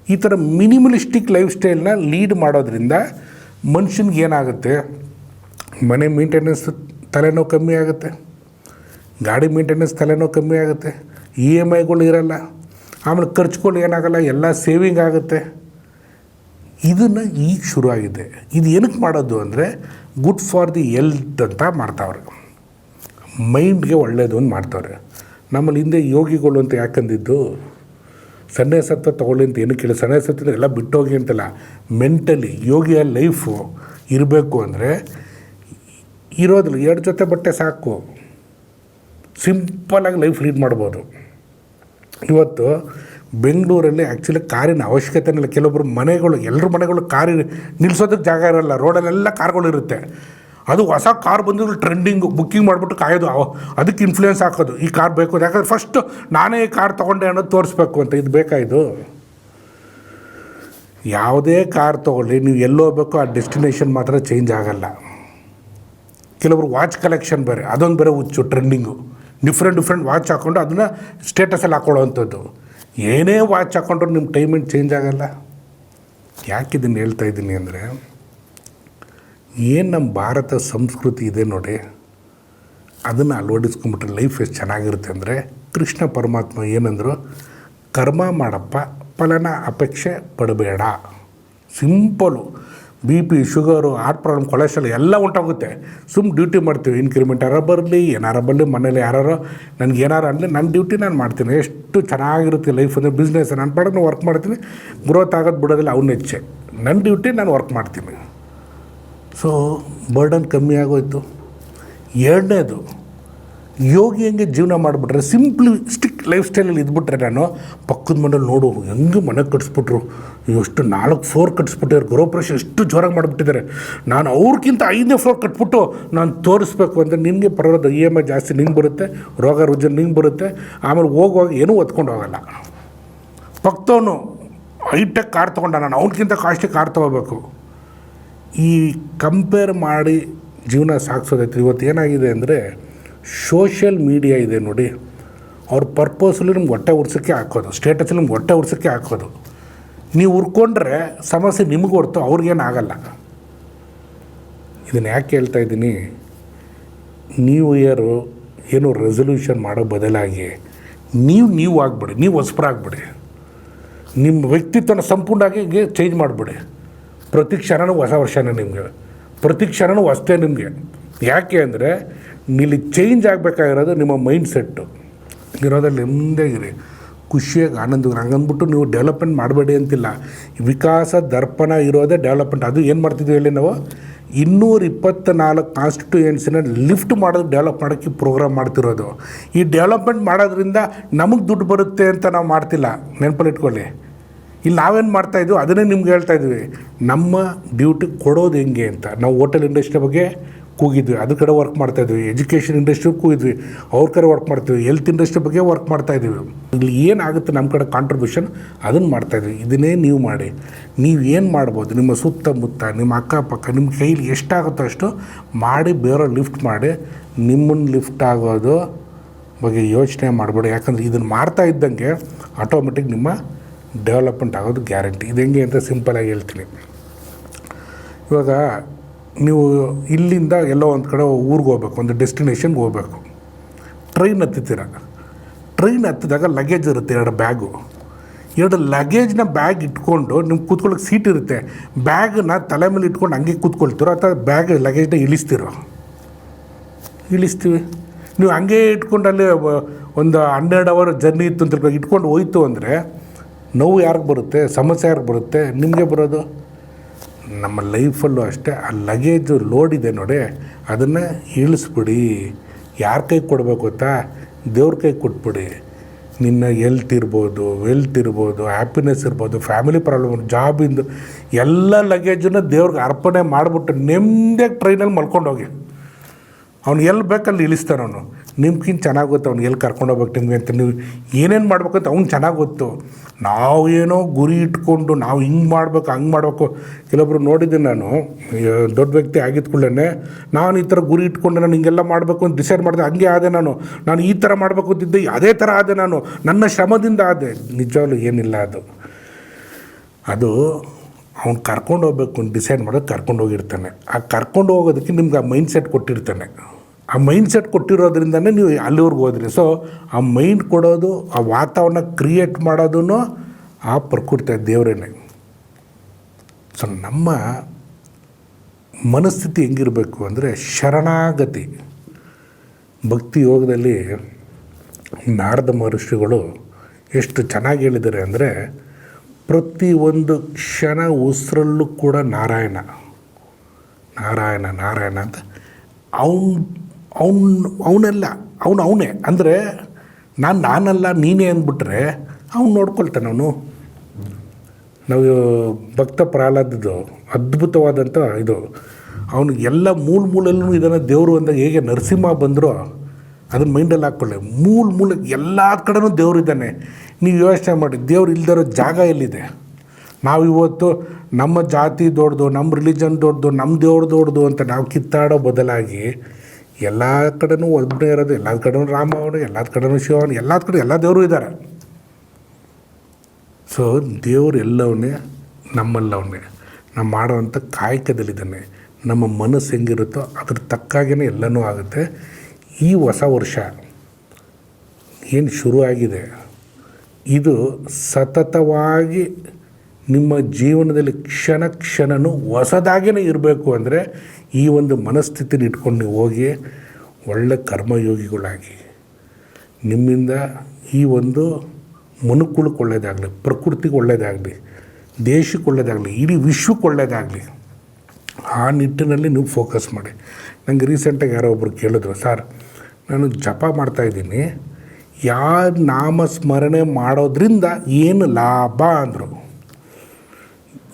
ಈ ಥರ ಮಿನಿಮಲಿಸ್ಟಿಕ್ ಲೈಫ್ ಸ್ಟೈಲ್ನ ಲೀಡ್ ಮಾಡೋದ್ರಿಂದ ಮನುಷ್ಯನಿಗೆ ಏನಾಗುತ್ತೆ, ಮನೆ ಮೇಂಟೆನೆನ್ಸ್ ತಲೆನೋವು ಕಮ್ಮಿ ಆಗುತ್ತೆ, ಗಾಡಿ ಮೇಂಟೆನೆನ್ಸ್ ತಲೆನೋವು ಕಮ್ಮಿ ಆಗುತ್ತೆ, EMIಗಳು ಇರೋಲ್ಲ, ಆಮೇಲೆ ಖರ್ಚುಗಳು ಏನಾಗಲ್ಲ, ಎಲ್ಲ ಸೇವಿಂಗ್ ಆಗುತ್ತೆ. ಇದನ್ನು ಈಗ ಶುರುವಾಗಿದೆ. ಇದು ಏನಕ್ಕೆ ಮಾಡೋದು ಅಂದರೆ ಗುಡ್ ಫಾರ್ ದಿ ಹೆಲ್ತ್ ಅಂತ ಮಾಡ್ತಾವ್ರೆ, ಮೈಂಡ್ಗೆ ಒಳ್ಳೆಯದು ಅಂತ ಮಾಡ್ತಾವ್ರೆ. ನಮ್ಮಲ್ಲಿ ಹಿಂದೆ ಯೋಗಿಗಳು ಅಂತ ಯಾಕಂದಿದ್ದು, ಸನ್ಯಾಸತ್ವ ತೊಗೊಳ್ಳಿ ಅಂತ ಏನಕ್ಕೆ ಹೇಳಿ, ಸನ್ಯಾಸತ್ವ ಎಲ್ಲ ಬಿಟ್ಟೋಗಿ ಅಂತಲ್ಲ, ಮೆಂಟಲಿ ಯೋಗಿಯ ಲೈಫು ಇರಬೇಕು ಅಂದರೆ ಇರೋದಿಲ್ಲ, 2 ಜೊತೆ ಬಟ್ಟೆ ಸಾಕು, ಸಿಂಪಲಾಗಿ ಲೈಫ್ ಲೀಡ್ ಮಾಡ್ಬೋದು. ಇವತ್ತು ಬೆಂಗಳೂರಲ್ಲಿ ಆ್ಯಕ್ಚುಲಿ ಕಾರಿನ ಅವಶ್ಯಕತೆನೇ ಇಲ್ಲ. ಕೆಲವೊಬ್ಬರು ಮನೆಗಳು, ಎಲ್ಲರ ಮನೆಗಳು ಕಾರಿ ನಿಲ್ಲಿಸೋದಕ್ಕೆ ಜಾಗ ಇರೋಲ್ಲ, ರೋಡಲ್ಲೆಲ್ಲ ಕಾರ್ಗಳಿರುತ್ತೆ. ಅದು ಹೊಸ ಕಾರ್ ಬಂದಿದ್ರು ಟ್ರೆಂಡಿಂಗು, ಬುಕ್ಕಿಂಗ್ ಮಾಡಿಬಿಟ್ಟು ಕಾಯೋದು, ಅದಕ್ಕೆ ಇನ್ಫ್ಲೂಯೆನ್ಸ್ ಹಾಕೋದು, ಈ ಕಾರ್ ಬೇಕು. ಯಾಕಂದರೆ ಫಸ್ಟು ನಾನೇ ಈ ಕಾರ್ ತೊಗೊಂಡೆ ಅನ್ನೋದು ತೋರಿಸ್ಬೇಕು ಅಂತ. ಇದು ಬೇಕಾಯಿತು. ಯಾವುದೇ ಕಾರ್ ತೊಗೊಳ್ಳಿ, ನೀವು ಎಲ್ಲೋ ಹೋಗ್ಬೇಕು, ಆ ಡೆಸ್ಟಿನೇಷನ್ ಮಾತ್ರ ಚೇಂಜ್ ಆಗೋಲ್ಲ. ಕೆಲವರು ವಾಚ್ ಕಲೆಕ್ಷನ್ ಬೇರೆ, ಅದೊಂದು ಬೇರೆ ಹುಚ್ಚು ಟ್ರೆಂಡಿಂಗು. ಡಿಫ್ರೆಂಟ್ ವಾಚ್ ಹಾಕ್ಕೊಂಡು ಅದನ್ನು ಸ್ಟೇಟಸಲ್ಲಿ ಹಾಕೊಳ್ಳೋವಂಥದ್ದು. ಏನೇ ವಾಚ್ ಹಾಕ್ಕೊಂಡ್ರು ನಿಮ್ಮ ಟೈಮಿಂಗ್ ಚೇಂಜ್ ಆಗೋಲ್ಲ. ಯಾಕೆ ಇದನ್ನು ಹೇಳ್ತಾ ಇದ್ದೀನಿ ಅಂದರೆ, ಏನು ನಮ್ಮ ಭಾರತ ಸಂಸ್ಕೃತಿ ಇದೆ ನೋಡಿ, ಅದನ್ನು ಅಳವಡಿಸ್ಕೊಂಬಿಟ್ರೆ ಲೈಫ್ ಎಷ್ಟು ಚೆನ್ನಾಗಿರುತ್ತೆ ಅಂದರೆ, ಕೃಷ್ಣ ಪರಮಾತ್ಮ ಏನಂದರು, ಕರ್ಮ ಮಾಡಪ್ಪ, ಫಲನ ಅಪೇಕ್ಷೆ ಪಡಬೇಡ. Simple. BP, sugar, heart problem, cholesterol ಎಲ್ಲ ಉಂಟಾಗುತ್ತೆ. ಡ್ಯೂಟಿ ಮಾಡ್ತೀವಿ, ಇನ್ಕ್ರಿಮೆಂಟ್ ಯಾರೋ ಬರಲಿ, ಏನಾರ ಬರಲಿ, ಮನೇಲಿ ಯಾರೋ ನನಗೆ ಏನಾರು ಅನ್ನಲಿ, ನನ್ನ ಡ್ಯೂಟಿ ನಾನು ಮಾಡ್ತೀನಿ. ಎಷ್ಟು ಚೆನ್ನಾಗಿರುತ್ತೆ ಲೈಫ್ ಅಂದರೆ. ಬಿಸ್ನೆಸ್ ನಾನು ಪಾಡಿಗೆ ವರ್ಕ್ ಮಾಡ್ತೀನಿ, ಗ್ರೋತ್ ಆಗೋದು ಬಿಡೋದಿಲ್ಲ, ಅವ್ನು ಹೆಚ್ಚೆ. ನನ್ನ ಡ್ಯೂಟಿ ನಾನು ವರ್ಕ್ ಮಾಡ್ತೀನಿ. ಸೊ ಬರ್ಡನ್ ಕಮ್ಮಿ ಆಗೋಯ್ತು. ಎರಡನೇದು, ಯೋಗಿ ಹಂಗೆ ಜೀವನ ಮಾಡಿಬಿಟ್ರೆ, ಸಿಂಪ್ಲಿಸ್ಟಿಕ್ ಲೈಫ್ ಸ್ಟೈಲಲ್ಲಿ ಇದ್ಬಿಟ್ರೆ, ನಾನು ಪಕ್ಕದ ಮನೇಲಿ ನೋಡು ಹೆಂಗೆ ಮನೆ ಕಟ್ಸ್ಬಿಟ್ರು, ಎಷ್ಟು 4 ಫ್ಲೋರ್ ಕಟ್ಸ್ಬಿಟ್ಟಿದ್ದಾರೆ, ಗೃಹಪ್ರವೇಶ ಎಷ್ಟು ಜೋರಾಗಿ ಮಾಡಿಬಿಟ್ಟಿದ್ದಾರೆ, ನಾನು ಅವ್ರಿಗಿಂತ 5ನೇ ಫ್ಲೋರ್ ಕಟ್ಬಿಟ್ಟು ನಾನು ತೋರಿಸ್ಬೇಕು ಅಂದರೆ ನಿನಗೆ ಬರೋದು EMI ಜಾಸ್ತಿ ನಿಂಗೆ ಬರುತ್ತೆ, ರೋಗ ರುಜಿನ ನಿಂಗೆ ಬರುತ್ತೆ, ಆಮೇಲೆ ಹೋಗುವಾಗ ಏನೂ ಒತ್ಕೊಂಡು ಹೋಗಲ್ಲ. ಪಕ್ಕದವನು ಹೈಟೆಕ್ ಕಾರ್ ತೊಗೊಂಡ, ನಾನು ಅವ್ನಿಗಿಂತ ಕಾಸ್ಟ್ಲಿ ಕಾರ್ ತೊಗೋಬೇಕು. ಈ ಕಂಪೇರ್ ಮಾಡಿ ಜೀವನ ಸಾಗಿಸೋದೈತೆ. ಇವತ್ತು ಏನಾಗಿದೆ ಅಂದರೆ ಸೋಷಿಯಲ್ ಮೀಡಿಯಾ ಇದೆ ನೋಡಿ, ಅವ್ರ ಪರ್ಪೋಸಲ್ಲಿ ನಿಮ್ಗೆ ಹೊಟ್ಟೆ ಉರ್ಸೋಕ್ಕೆ ಹಾಕೋದು, ಸ್ಟೇಟಸಲ್ಲಿ ನಿಮ್ಗೆ ಹೊಟ್ಟೆ ಉರ್ಸೋಕ್ಕೆ ಹಾಕೋದು. ನೀವು ಉರ್ಕೊಂಡ್ರೆ ಸಮಸ್ಯೆ ನಿಮಗೆ ಹೊರ್ತು ಅವ್ರಿಗೇನಾಗಲ್ಲ. ಇದನ್ನು ಯಾಕೆ ಹೇಳ್ತಾ ಇದ್ದೀನಿ, ನ್ಯೂ ಇಯರು ಏನು ರೆಸೊಲ್ಯೂಷನ್ ಮಾಡೋ ಬದಲಾಗಿ ನೀವು ಆಗಿಬಿಡಿ, ನೀವು ಹೊಸಬರಾಗ್ಬಿಡಿ, ನಿಮ್ಮ ವ್ಯಕ್ತಿತ್ವನ ಸಂಪೂರ್ಣವಾಗಿ ಚೇಂಜ್ ಮಾಡಿಬಿಡಿ. ಪ್ರತಿ ಕ್ಷಣನೂ ಹೊಸ ವರ್ಷನೇ ನಿಮಗೆ, ಪ್ರತಿ ಕ್ಷಣನೂ ಹೊಸದೇ ನಿಮಗೆ. ಯಾಕೆ ಅಂದರೆ ಇಲ್ಲಿ ಚೇಂಜ್ ಆಗಬೇಕಾಗಿರೋದು ನಿಮ್ಮ ಮೈಂಡ್ ಸೆಟ್ಟು. ಇರೋದ್ರಲ್ಲಿ ನೆಮ್ಮದಿಯಾಗಿರಿ, ಖುಷಿಯಾಗಿ ಆನಂದವಾಗಿ. ಹಂಗಂದ್ಬಿಟ್ಟು ನೀವು ಡೆವಲಪ್ಮೆಂಟ್ ಮಾಡಬೇಡಿ ಅಂತಿಲ್ಲ. ವಿಕಾಸ ದರ್ಪಣ ಇರೋದೇ ಡೆವಲಪ್ಮೆಂಟ್. ಅದು ಏನು ಮಾಡ್ತಿದ್ವಿ ಹೇಳಿ, ನಾವು 224 ಕಾನ್ಸ್ಟಿಟ್ಯೂಯೆನ್ಸಿನ ಲಿಫ್ಟ್ ಮಾಡೋದು, ಡೆವಲಪ್ ಮಾಡೋಕ್ಕೆ ಪ್ರೋಗ್ರಾಮ್ ಮಾಡ್ತಿರೋದು. ಈ ಡೆವಲಪ್ಮೆಂಟ್ ಮಾಡೋದ್ರಿಂದ ನಮಗೆ ದುಡ್ಡು ಬರುತ್ತೆ ಅಂತ ನಾವು ಮಾಡ್ತಿಲ್ಲ, ನೆನಪಲ್ಲಿ ಇಟ್ಕೊಳ್ಳಿ. ಇಲ್ಲಿ ನಾವೇನು ಮಾಡ್ತಾಯಿದ್ವಿ ಅದನ್ನೇ ನಿಮ್ಗೆ ಹೇಳ್ತಾಯಿದ್ವಿ. ನಮ್ಮ ಡ್ಯೂಟಿ ಕೊಡೋದು ಹೆಂಗೆ ಅಂತ. ನಾವು ಹೋಟೆಲ್ ಇಂಡಸ್ಟ್ರಿ ಬಗ್ಗೆ ಕೂಗಿದ್ವಿ, ಅದ್ರ ಕಡೆ ವರ್ಕ್ ಮಾಡ್ತಾಯಿದ್ವಿ. ಎಜುಕೇಷನ್ ಇಂಡಸ್ಟ್ರಿ ಕೂಗಿದ್ವಿ, ಅವ್ರ ಕಡೆ ವರ್ಕ್ ಮಾಡ್ತೀವಿ. ಹೆಲ್ತ್ ಇಂಡಸ್ಟ್ರಿ ಬಗ್ಗೆ ವರ್ಕ್ ಮಾಡ್ತಾಯಿದ್ದೀವಿ. ಇಲ್ಲಿ ಏನಾಗುತ್ತೆ ನಮ್ಮ ಕಡೆ ಕಾಂಟ್ರಿಬ್ಯೂಷನ್, ಅದನ್ನು ಮಾಡ್ತಾಯಿದ್ವಿ. ಇದನ್ನೇ ನೀವು ಮಾಡಿ. ನೀವು ಏನು ಮಾಡ್ಬೋದು, ನಿಮ್ಮ ಸುತ್ತಮುತ್ತ, ನಿಮ್ಮ ಅಕ್ಕಪಕ್ಕ, ನಿಮ್ಮ ಕೈಲಿ ಎಷ್ಟಾಗುತ್ತೋ ಅಷ್ಟು ಮಾಡಿ, ಬೇರೆಯವ್ರು ಲಿಫ್ಟ್ ಮಾಡಿ. ನಿಮ್ಮನ್ನು ಲಿಫ್ಟ್ ಆಗೋದು ಬಗ್ಗೆ ಯೋಚನೆ ಮಾಡಬೇಡಿ. ಯಾಕಂದರೆ ಇದನ್ನು ಮಾಡ್ತಾ ಇದ್ದಂಗೆ ಆಟೋಮೆಟಿಕ್ ನಿಮ್ಮ ಡೆವಲಪ್ಮೆಂಟ್ ಆಗೋದು ಗ್ಯಾರಂಟಿ. ಇದು ಹೆಂಗೆ ಅಂತ ಸಿಂಪಲಾಗಿ ಹೇಳ್ತೀನಿ. ಇವಾಗ ನೀವು ಇಲ್ಲಿಂದ ಎಲ್ಲೋ ಒಂದು ಕಡೆ ಊರಿಗೆ ಹೋಗ್ಬೇಕು, ಒಂದು ಡೆಸ್ಟಿನೇಷನ್ಗೆ ಹೋಗ್ಬೇಕು. ಟ್ರೈನ್ ಹತ್ತಿದ್ದೀರ. ಟ್ರೈನ್ ಹತ್ತಿದಾಗ ಲಗೇಜ್ ಇರುತ್ತೆ, 2 ಬ್ಯಾಗು. 2 ಲಗೇಜ್ನ ಬ್ಯಾಗ್ ಇಟ್ಕೊಂಡು ನಿಮ್ಗೆ ಕೂತ್ಕೊಳ್ಳೋಕೆ ಸೀಟ್ ಇರುತ್ತೆ. ಬ್ಯಾಗನ್ನ ತಲೆ ಮೇಲೆ ಇಟ್ಕೊಂಡು ಹಂಗೆ ಕೂತ್ಕೊಳ್ತೀರೋ ಅಥವಾ ಬ್ಯಾಗ್ ಲಗೇಜ್ನ ಇಳಿಸ್ತೀರೋ? ಇಳಿಸ್ತೀವಿ. ನೀವು ಹಂಗೆ ಇಟ್ಕೊಂಡು ಅಲ್ಲಿ ಒಂದು 12 ಅವರ್ ಜರ್ನಿ ಇತ್ತು ಅಂತ ಇಟ್ಕೊಂಡು ಹೋಯ್ತು ಅಂದರೆ ನೋವು ಯಾರಿಗೆ ಬರುತ್ತೆ, ಸಮಸ್ಯೆ ಯಾರಿಗೆ ಬರುತ್ತೆ? ನಿಮಗೆ ಬರೋದು. ನಮ್ಮ ಲೈಫಲ್ಲೂ ಅಷ್ಟೇ, ಆ ಲಗೇಜು ಲೋಡ್ ಇದೆ ನೋಡಿ, ಅದನ್ನು ಇಳಿಸ್ಬಿಡಿ. ಯಾರ ಕೈ ಕೊಡಬೇಕು ಗೊತ್ತಾ? ದೇವ್ರ ಕೈ ಕೊಟ್ಬಿಡಿ. ನಿನ್ನ ಹೆಲ್ತ್ ಇರ್ಬೋದು, ವೆಲ್ತ್ ಇರ್ಬೋದು, ಹ್ಯಾಪಿನೆಸ್ ಇರ್ಬೋದು, ಫ್ಯಾಮಿಲಿ ಪ್ರಾಬ್ಲಮ್, ಜಾಬಿಂದು ಎಲ್ಲ ಲಗೇಜನ್ನು ದೇವ್ರಿಗೆ ಅರ್ಪಣೆ ಮಾಡಿಬಿಟ್ಟು ನೆಮ್ಮದಿಯಾಗಿ ಟ್ರೈನಲ್ಲಿ ಮಲ್ಕೊಂಡೋಗಿ. ಅವ್ನು ಎಲ್ಲಿ ಬೇಕಲ್ಲಿ ಇಳಿಸ್ತಾನೆ. ಅವನು ನಿಮ್ಗಿಂತ ಚೆನ್ನಾಗಿ ಗೊತ್ತು ಅವ್ನು ಎಲ್ಲಿ ಕರ್ಕೊಂಡು ಹೋಗ್ಬೇಕು ನಿಮಗೆ ಅಂತ. ನೀವು ಏನೇನು ಮಾಡ್ಬೇಕಂತ ಅವ್ನು ಚೆನ್ನಾಗಿ ಗೊತ್ತು. ನಾವು ಏನೋ ಗುರಿ ಇಟ್ಕೊಂಡು ನಾವು ಹಿಂಗೆ ಮಾಡಬೇಕು ಹಂಗೆ ಮಾಡಬೇಕು. ಕೆಲವೊಬ್ರು ನೋಡಿದ್ದೀನಿ ನಾನು, ದೊಡ್ಡ ವ್ಯಕ್ತಿ ಆಗಿದ್ದ ಕೂಡಲೇ ನಾನು ಈ ಥರ ಗುರಿ ಇಟ್ಕೊಂಡು ನಾನು ಹಿಂಗೆಲ್ಲ ಮಾಡಬೇಕು ಅಂತ ಡಿಸೈಡ್ ಮಾಡಿದೆ. ಹಂಗೆ ಆದೆ ನಾನು ಈ ಥರ ಮಾಡಬೇಕು ಅಂತಿದ್ದೆ, ಅದೇ ಥರ ಆದೆ. ನಾನು ನನ್ನ ಶ್ರಮದಿಂದ ಆದೆ. ನಿಜವಾಗ್ಲೂ ಏನಿಲ್ಲ ಅದು ಅವ್ನು ಕರ್ಕೊಂಡು ಹೋಗ್ಬೇಕು ಅಂತ ಡಿಸೈಡ್ ಮಾಡೋದು ಕರ್ಕೊಂಡು ಹೋಗಿರ್ತಾನೆ. ಆ ಕರ್ಕೊಂಡು ಹೋಗೋದಕ್ಕೆ ನಿಮ್ಗೆ ಆ ಮೈಂಡ್ ಸೆಟ್ ಕೊಟ್ಟಿರ್ತಾನೆ. ಆ ಮೈಂಡ್ ಸೆಟ್ ಕೊಟ್ಟಿರೋದ್ರಿಂದನೇ ನೀವು ಅಲ್ಲಿವರೆಗೂ ಹೋದ್ರಿ. ಸೊ ಆ ಮೈಂಡ್ ಕೊಡೋದು, ಆ ವಾತಾವರಣ ಕ್ರಿಯೇಟ್ ಮಾಡೋದೂ ಆ ಪ್ರಕೃತಿ ದೇವರೇನೆ. ಸೊ ನಮ್ಮ ಮನಸ್ಥಿತಿ ಹೆಂಗಿರಬೇಕು ಅಂದರೆ ಶರಣಾಗತಿ. ಭಕ್ತಿ ಯೋಗದಲ್ಲಿ ನಾರದ ಮಹರ್ಷಿಗಳು ಎಷ್ಟು ಚೆನ್ನಾಗಿ ಹೇಳಿದ್ದಾರೆ ಅಂದರೆ, ಪ್ರತಿಯೊಂದು ಕ್ಷಣ ಉಸಿರಲ್ಲೂ ಕೂಡ ನಾರಾಯಣ ನಾರಾಯಣ ನಾರಾಯಣ ಅಂತ. ಅವನೆಲ್ಲ ಅವನೇ ಅಂದರೆ ನಾನಲ್ಲ ನೀನೇ ಅಂದ್ಬಿಟ್ರೆ ಅವ್ನು ನೋಡ್ಕೊಳ್ತಾನೆ. ನಾವು ಭಕ್ತ ಪ್ರಹ್ಲಾದದ್ದು ಅದ್ಭುತವಾದಂಥ ಇದು. ಅವನು ಎಲ್ಲ ಮೂಲಲ್ಲೂ ಇದನ್ನು ದೇವರು ಅಂದಾಗ ಹೇಗೆ ನರಸಿಂಹ ಬಂದರೂ ಅದನ್ನು ಮೈಂಡಲ್ಲಿ ಹಾಕ್ಕೊಳ್ಳಿ. ಮೂಲಕ್ಕೆ ಎಲ್ಲ ಕಡೆನೂ ದೇವ್ರು ಇದ್ದಾನೆ. ನೀವು ಯೋಚನೆ ಮಾಡಿ, ದೇವ್ರು ಇಲ್ದಿರೋ ಜಾಗ ಎಲ್ಲಿದೆ? ನಾವಿವತ್ತು ನಮ್ಮ ಜಾತಿ ದೊಡ್ಡದು, ನಮ್ಮ ರಿಲಿಜನ್ ದೊಡ್ಡದು, ನಮ್ಮ ದೇವ್ರು ದೊಡ್ಡದು ಅಂತ ನಾವು ಕಿತ್ತಾಡೋ ಬದಲಾಗಿ ಎಲ್ಲ ಕಡೆನೂ ಒಬ್ಬನೇ ಇರೋದು. ಎಲ್ಲ ಕಡೆನೂ ರಾಮವನು, ಎಲ್ಲ ಕಡೆನೂ ಶಿವನು, ಎಲ್ಲ ಕಡೆ ಎಲ್ಲ ದೇವರು ಇದ್ದಾರೆ. ಸೊ ದೇವರು ಎಲ್ಲವನ್ನೇ ನಮ್ಮಲ್ಲವನ್ನೇ. ನಾವು ಮಾಡೋವಂಥ ಕಾಯಕದಲ್ಲಿದ್ದಾನೆ. ನಮ್ಮ ಮನಸ್ಸು ಹೆಂಗಿರುತ್ತೋ ಅದ್ರ ತಕ್ಕಾಗೇ ಎಲ್ಲನೂ ಆಗುತ್ತೆ. ಈ ಹೊಸ ವರ್ಷ ಏನು ಶುರುವಾಗಿದೆ, ಇದು ಸತತವಾಗಿ ನಿಮ್ಮ ಜೀವನದಲ್ಲಿ ಕ್ಷಣನೂ ಹೊಸದಾಗೇ ಇರಬೇಕು ಅಂದರೆ ಈ ಒಂದು ಮನಸ್ಥಿತಿನ ಇಟ್ಕೊಂಡು ನೀವು ಹೋಗಿ ಒಳ್ಳೆ ಕರ್ಮಯೋಗಿಗಳಾಗಿ, ನಿಮ್ಮಿಂದ ಈ ಒಂದು ಮನುಕುಲಕ್ಕೆ ಒಳ್ಳೆಯದಾಗಲಿ, ಪ್ರಕೃತಿಗೆ ಒಳ್ಳೆಯದಾಗಲಿ, ದೇಶಕ್ಕೆ ಒಳ್ಳೆಯದಾಗಲಿ, ಇಡೀ ವಿಶ್ವಕ್ಕೆ ಒಳ್ಳೆಯದಾಗಲಿ, ಆ ನಿಟ್ಟಿನಲ್ಲಿ ನೀವು ಫೋಕಸ್ ಮಾಡಿ. ನನಗೆ ರೀಸೆಂಟಾಗಿ ಯಾರೋ ಒಬ್ಬರು ಕೇಳಿದ್ರು, ಸರ್ ನಾನು ಜಪ ಮಾಡ್ತಾಯಿದ್ದೀನಿ, ಯಾವ ನಾಮಸ್ಮರಣೆ ಮಾಡೋದ್ರಿಂದ ಏನು ಲಾಭ ಅಂದರು.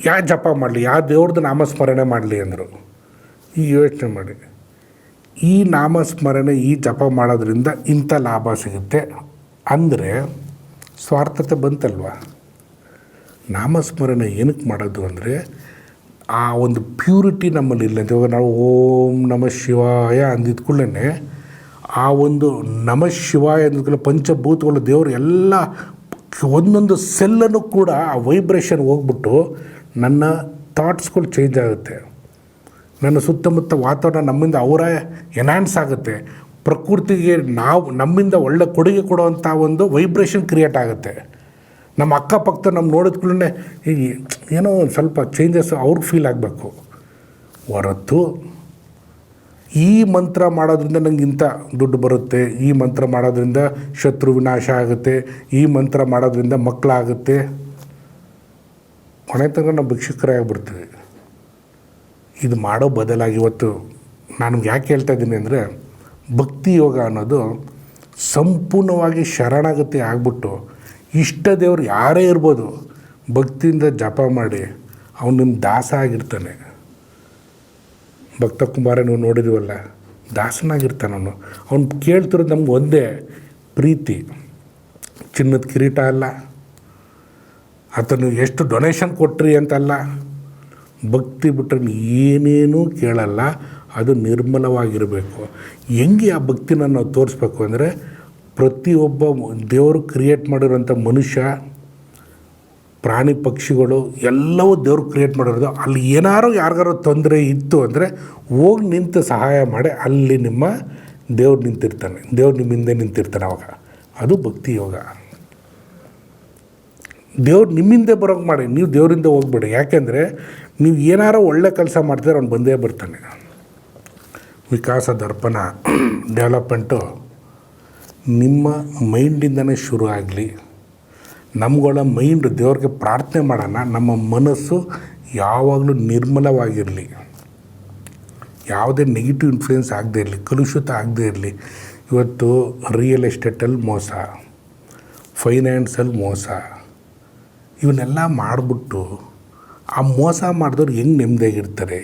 ಯಾವ ಜಪ ಮಾಡಲಿ, ಯಾವ ದೇವ್ರದ್ದು ನಾಮಸ್ಮರಣೆ ಮಾಡಲಿ ಅಂದರು. ಈಗ ಯೋಚನೆ ಮಾಡಿ, ಈ ನಾಮಸ್ಮರಣೆ ಈ ಜಪ ಮಾಡೋದ್ರಿಂದ ಇಂಥ ಲಾಭ ಸಿಗುತ್ತೆ ಅಂದರೆ ಸ್ವಾರ್ಥತೆ ಬಂತಲ್ವ. ನಾಮಸ್ಮರಣೆ ಏನಕ್ಕೆ ಮಾಡೋದು ಅಂದರೆ ಆ ಒಂದು ಪ್ಯೂರಿಟಿ ನಮ್ಮಲ್ಲಿ ಇಲ್ಲ. ಇವಾಗ ನಾವು ಓಂ ನಮಃ ಶಿವಾಯ ಅಂದಿದ ಕೂಡಲೇ ಆ ಒಂದು ನಮಃ ಶಿವಾಯ ಅಂದಿದ್ಕೂಡಲೇ ಪಂಚಭೂತಗಳು ದೇವರು ಎಲ್ಲ ಒಂದೊಂದು ಸೆಲ್ಲನ್ನು ಕೂಡ ಆ ವೈಬ್ರೇಷನ್ ಹೋಗ್ಬಿಟ್ಟು ನನ್ನ ಥಾಟ್ಸ್ಗಳು ಚೇಂಜ್ ಆಗುತ್ತೆ. ನನ್ನ ಸುತ್ತಮುತ್ತ ವಾತಾವರಣ ನಮ್ಮಿಂದ ಅವರ ಎನ್ಹಾನ್ಸ್ ಆಗುತ್ತೆ. ಪ್ರಕೃತಿಗೆ ನಾವು ನಮ್ಮಿಂದ ಒಳ್ಳೆ ಕೊಡುಗೆ ಕೊಡುವಂಥ ಒಂದು ವೈಬ್ರೇಷನ್ ಕ್ರಿಯೇಟ್ ಆಗುತ್ತೆ. ನಮ್ಮ ಅಕ್ಕಪಕ್ಕ ನಮ್ಮ ನೋಡಿದ ಕೂಡಲೇ ಈಗ ಏನೋ ಒಂದು ಸ್ವಲ್ಪ ಚೇಂಜಸ್ ಅವ್ರಿಗೆ ಫೀಲ್ ಆಗಬೇಕು ಹೊರತು ಈ ಮಂತ್ರ ಮಾಡೋದ್ರಿಂದ ನಂಗೆ ಇಂಥ ದುಡ್ಡು ಬರುತ್ತೆ, ಈ ಮಂತ್ರ ಮಾಡೋದ್ರಿಂದ ಶತ್ರು ವಿನಾಶ ಆಗುತ್ತೆ, ಈ ಮಂತ್ರ ಮಾಡೋದ್ರಿಂದ ಮಕ್ಕಳಾಗುತ್ತೆ, ಕೊನೆ ತನಕ ನಾವು ಭಿಕ್ಷುಕರೇ ಆಗಿಬಿಡ್ತೀವಿ. ಇದು ಮಾಡೋ ಬದಲಾಗಿ ಇವತ್ತು ನಾನು ಯಾಕೆ ಹೇಳ್ತಾ ಇದ್ದೀನಿ ಅಂದರೆ, ಭಕ್ತಿ ಯೋಗ ಅನ್ನೋದು ಸಂಪೂರ್ಣವಾಗಿ ಶರಣಾಗತಿ ಆಗ್ಬಿಟ್ಟು ಇಷ್ಟ ದೇವ್ರು ಯಾರೇ ಇರ್ಬೋದು ಭಕ್ತಿಯಿಂದ ಜಪ ಮಾಡಿ ಅವನು ನಿಮ್ಮ ದಾಸ ಆಗಿರ್ತಾನೆ. ಭಕ್ತ ಕುಮಾರ ನೀವು ನೋಡಿದ್ದೀವಲ್ಲ, ದಾಸನಾಗಿರ್ತಾನೆ ಅವನು. ಅವ್ನು ಕೇಳ್ತಿರೋದು ನಮ್ಗೆ ಒಂದೇ ಪ್ರೀತಿ. ಚಿನ್ನದ ಕಿರೀಟ ಅಲ್ಲ, ಆತನು ಎಷ್ಟು ಡೊನೇಷನ್ ಕೊಟ್ರಿ ಅಂತಲ್ಲ. ಭಕ್ತಿ ಬಿಟ್ಟರೆ ಏನೇನೂ ಕೇಳಲ್ಲ, ಅದು ನಿರ್ಮಲವಾಗಿರಬೇಕು. ಹೆಂಗೆ ಆ ಭಕ್ತಿನ ನಾವು ತೋರಿಸ್ಬೇಕು ಅಂದರೆ, ಪ್ರತಿಯೊಬ್ಬ ದೇವರು ಕ್ರಿಯೇಟ್ ಮಾಡಿರೋಂಥ ಮನುಷ್ಯ, ಪ್ರಾಣಿ ಪಕ್ಷಿಗಳು ಎಲ್ಲವೂ ದೇವ್ರು ಕ್ರಿಯೇಟ್ ಮಾಡಿರೋದು. ಅಲ್ಲಿ ಏನಾರು ಯಾರಿಗಾರು ತೊಂದರೆ ಇತ್ತು ಅಂದರೆ ಹೋಗಿ ನಿಂತು ಸಹಾಯ ಮಾಡಿ, ಅಲ್ಲಿ ನಿಮ್ಮ ದೇವ್ರು ನಿಂತಿರ್ತಾನೆ, ದೇವ್ರು ನಿಮ್ಮ ಹಿಂದೆ ನಿಂತಿರ್ತಾನೆ. ಅವಾಗ ಅದು ಭಕ್ತಿ ಯೋಗ. ದೇವ್ರು ನಿಮ್ಮಿಂದೆ ಬರೋಕ್ಕೆ ಮಾಡಿ, ನೀವು ದೇವರಿಂದ ಹೋಗ್ಬೇಡಿ. ಯಾಕೆಂದರೆ ನೀವು ಏನಾರು ಒಳ್ಳೆ ಕೆಲಸ ಮಾಡ್ತಾರೆ ಅವ್ನು ಬಂದೇ ಬರ್ತಾನೆ. ವಿಕಾಸ ದರ್ಪಣ ಡೆವಲಪ್ಮೆಂಟು ನಿಮ್ಮ ಮೈಂಡಿಂದನೇ ಶುರು ಆಗಲಿ. ನಮ್ಗಳ ಮೈಂಡ್ ದೇವ್ರಿಗೆ ಪ್ರಾರ್ಥನೆ ಮಾಡೋಣ, ನಮ್ಮ ಮನಸ್ಸು ಯಾವಾಗಲೂ ನಿರ್ಮಲವಾಗಿರಲಿ, ಯಾವುದೇ ನೆಗೆಟಿವ್ ಇನ್ಫ್ಲೂಯೆನ್ಸ್ ಆಗದೇ ಇರಲಿ, ಕಲುಷಿತ ಆಗದೇ ಇರಲಿ. ಇವತ್ತು ರಿಯಲ್ ಎಸ್ಟೇಟಲ್ಲಿ ಮೋಸ, ಫೈನಾನ್ಸಲ್ಲಿ ಮೋಸ, ಇವನ್ನೆಲ್ಲ ಮಾಡಿಬಿಟ್ಟು ಆ ಮೋಸ ಮಾಡಿದವ್ರು ಹೆಂಗೆ ನೆಮ್ಮದಿಯಾಗಿರ್ತಾರೆ?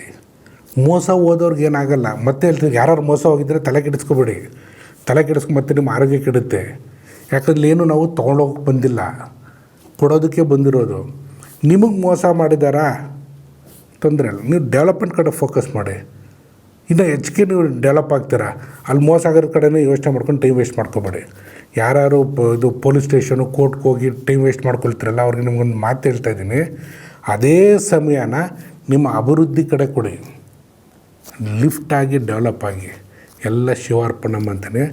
ಮೋಸ ಹೋದವ್ರಿಗೆ ಏನಾಗಲ್ಲ. ಮತ್ತೆ ಹೇಳ್ತೀವಿ, ಯಾರು ಮೋಸ ಹೋಗಿದ್ದರೆ ತಲೆ ಕೆಡಿಸ್ಕೊಬೇಡಿ. ತಲೆ ಕೆಡಿಸ್ಕೊಂಡು ನಿಮ್ಮ ಆರೋಗ್ಯ ಕೆಡುತ್ತೆ. ಯಾಕಂದ್ರೆ ಏನು ನಾವು ತೊಗೊಂಡೋಗಕ್ಕೆ ಬಂದಿಲ್ಲ, ಕೊಡೋದಕ್ಕೆ ಬಂದಿರೋದು. ನಿಮಗೆ ಮೋಸ ಮಾಡಿದಾರಾ ತೊಂದರೆ ಇಲ್ಲ, ನೀವು ಡೆವಲಪ್ಮೆಂಟ್ ಕಡೆ ಫೋಕಸ್ ಮಾಡಿ. ಇನ್ನು ಹೆಚ್ಚಿಗೆ ನೀವು ಡೆವಲಪ್ ಆಗ್ತೀರಾ. ಅಲ್ಲಿ ಮೋಸ ಆಗೋರ ಕಡೆನೇ ಯೋಚನೆ ಮಾಡ್ಕೊಂಡು ಟೈಮ್ ವೇಸ್ಟ್ ಮಾಡ್ಕೊಬೇಡಿ. ಯಾರು ಇದು ಪೊಲೀಸ್ ಸ್ಟೇಷನು ಕೋರ್ಟ್ಗೆ ಹೋಗಿ ಟೈಮ್ ವೇಸ್ಟ್ ಮಾಡ್ಕೊಳ್ತೀರಲ್ಲ, ಅವ್ರಿಗೆ ನಿಮ್ಗೊಂದು ಮಾತು ಹೇಳ್ತಾ ಇದ್ದೀನಿ, ಅದೇ ಸಮಯನ ನಿಮ್ಮ ಅಭಿವೃದ್ಧಿ ಕಡೆ ಕೊಡಿ. ಲಿಫ್ಟಾಗಿ ಡೆವಲಪ್ ಆಗಿ ಎಲ್ಲ ಶಿವಾರ್ಪಣಂ ಅಂತಲೇ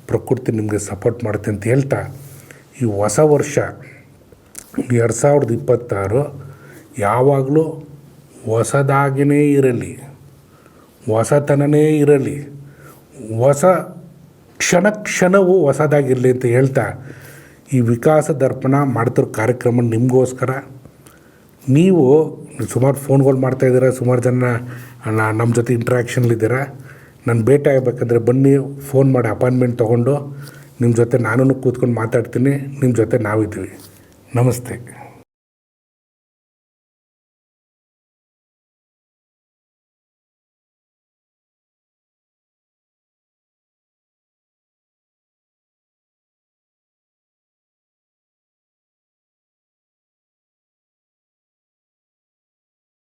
ಪ್ರಕೃತಿ ನಿಮಗೆ ಸಪೋರ್ಟ್ ಮಾಡುತ್ತೆ ಅಂತ ಹೇಳ್ತಾ, ಈ ಹೊಸ ವರ್ಷ 2026 ಯಾವಾಗಲೂ ಹೊಸದಾಗಿಯೇ ಇರಲಿ, ಹೊಸತನನೇ ಇರಲಿ, ಹೊಸ ಕ್ಷಣವೂ ಹೊಸದಾಗಿರಲಿ ಅಂತ ಹೇಳ್ತಾ, ಈ ವಿಕಾಸ ದರ್ಪಣ ಮಾಡ್ತಿರೋ ಕಾರ್ಯಕ್ರಮ ನಿಮಗೋಸ್ಕರ. ನೀವು ಸುಮಾರು ಫೋನ್ಗಳು ಮಾಡ್ತಾಯಿದ್ದೀರ, ಸುಮಾರು ಜನ ನಮ್ಮ ಜೊತೆ ಇಂಟ್ರ್ಯಾಕ್ಷನ್ಲಿದ್ದೀರ. ನಾನು ಭೇಟಿ ಆಗಬೇಕಂದ್ರೆ ಬನ್ನಿ, ಫೋನ್ ಮಾಡಿ ಅಪಾಯಿಂಟ್ಮೆಂಟ್ ತೊಗೊಂಡು ನಿಮ್ಮ ಜೊತೆ ನಾನು ಕೂತ್ಕೊಂಡು ಮಾತಾಡ್ತೀನಿ. ನಿಮ್ಮ ಜೊತೆ ನಾವಿದ್ದೀವಿ. ನಮಸ್ತೆ.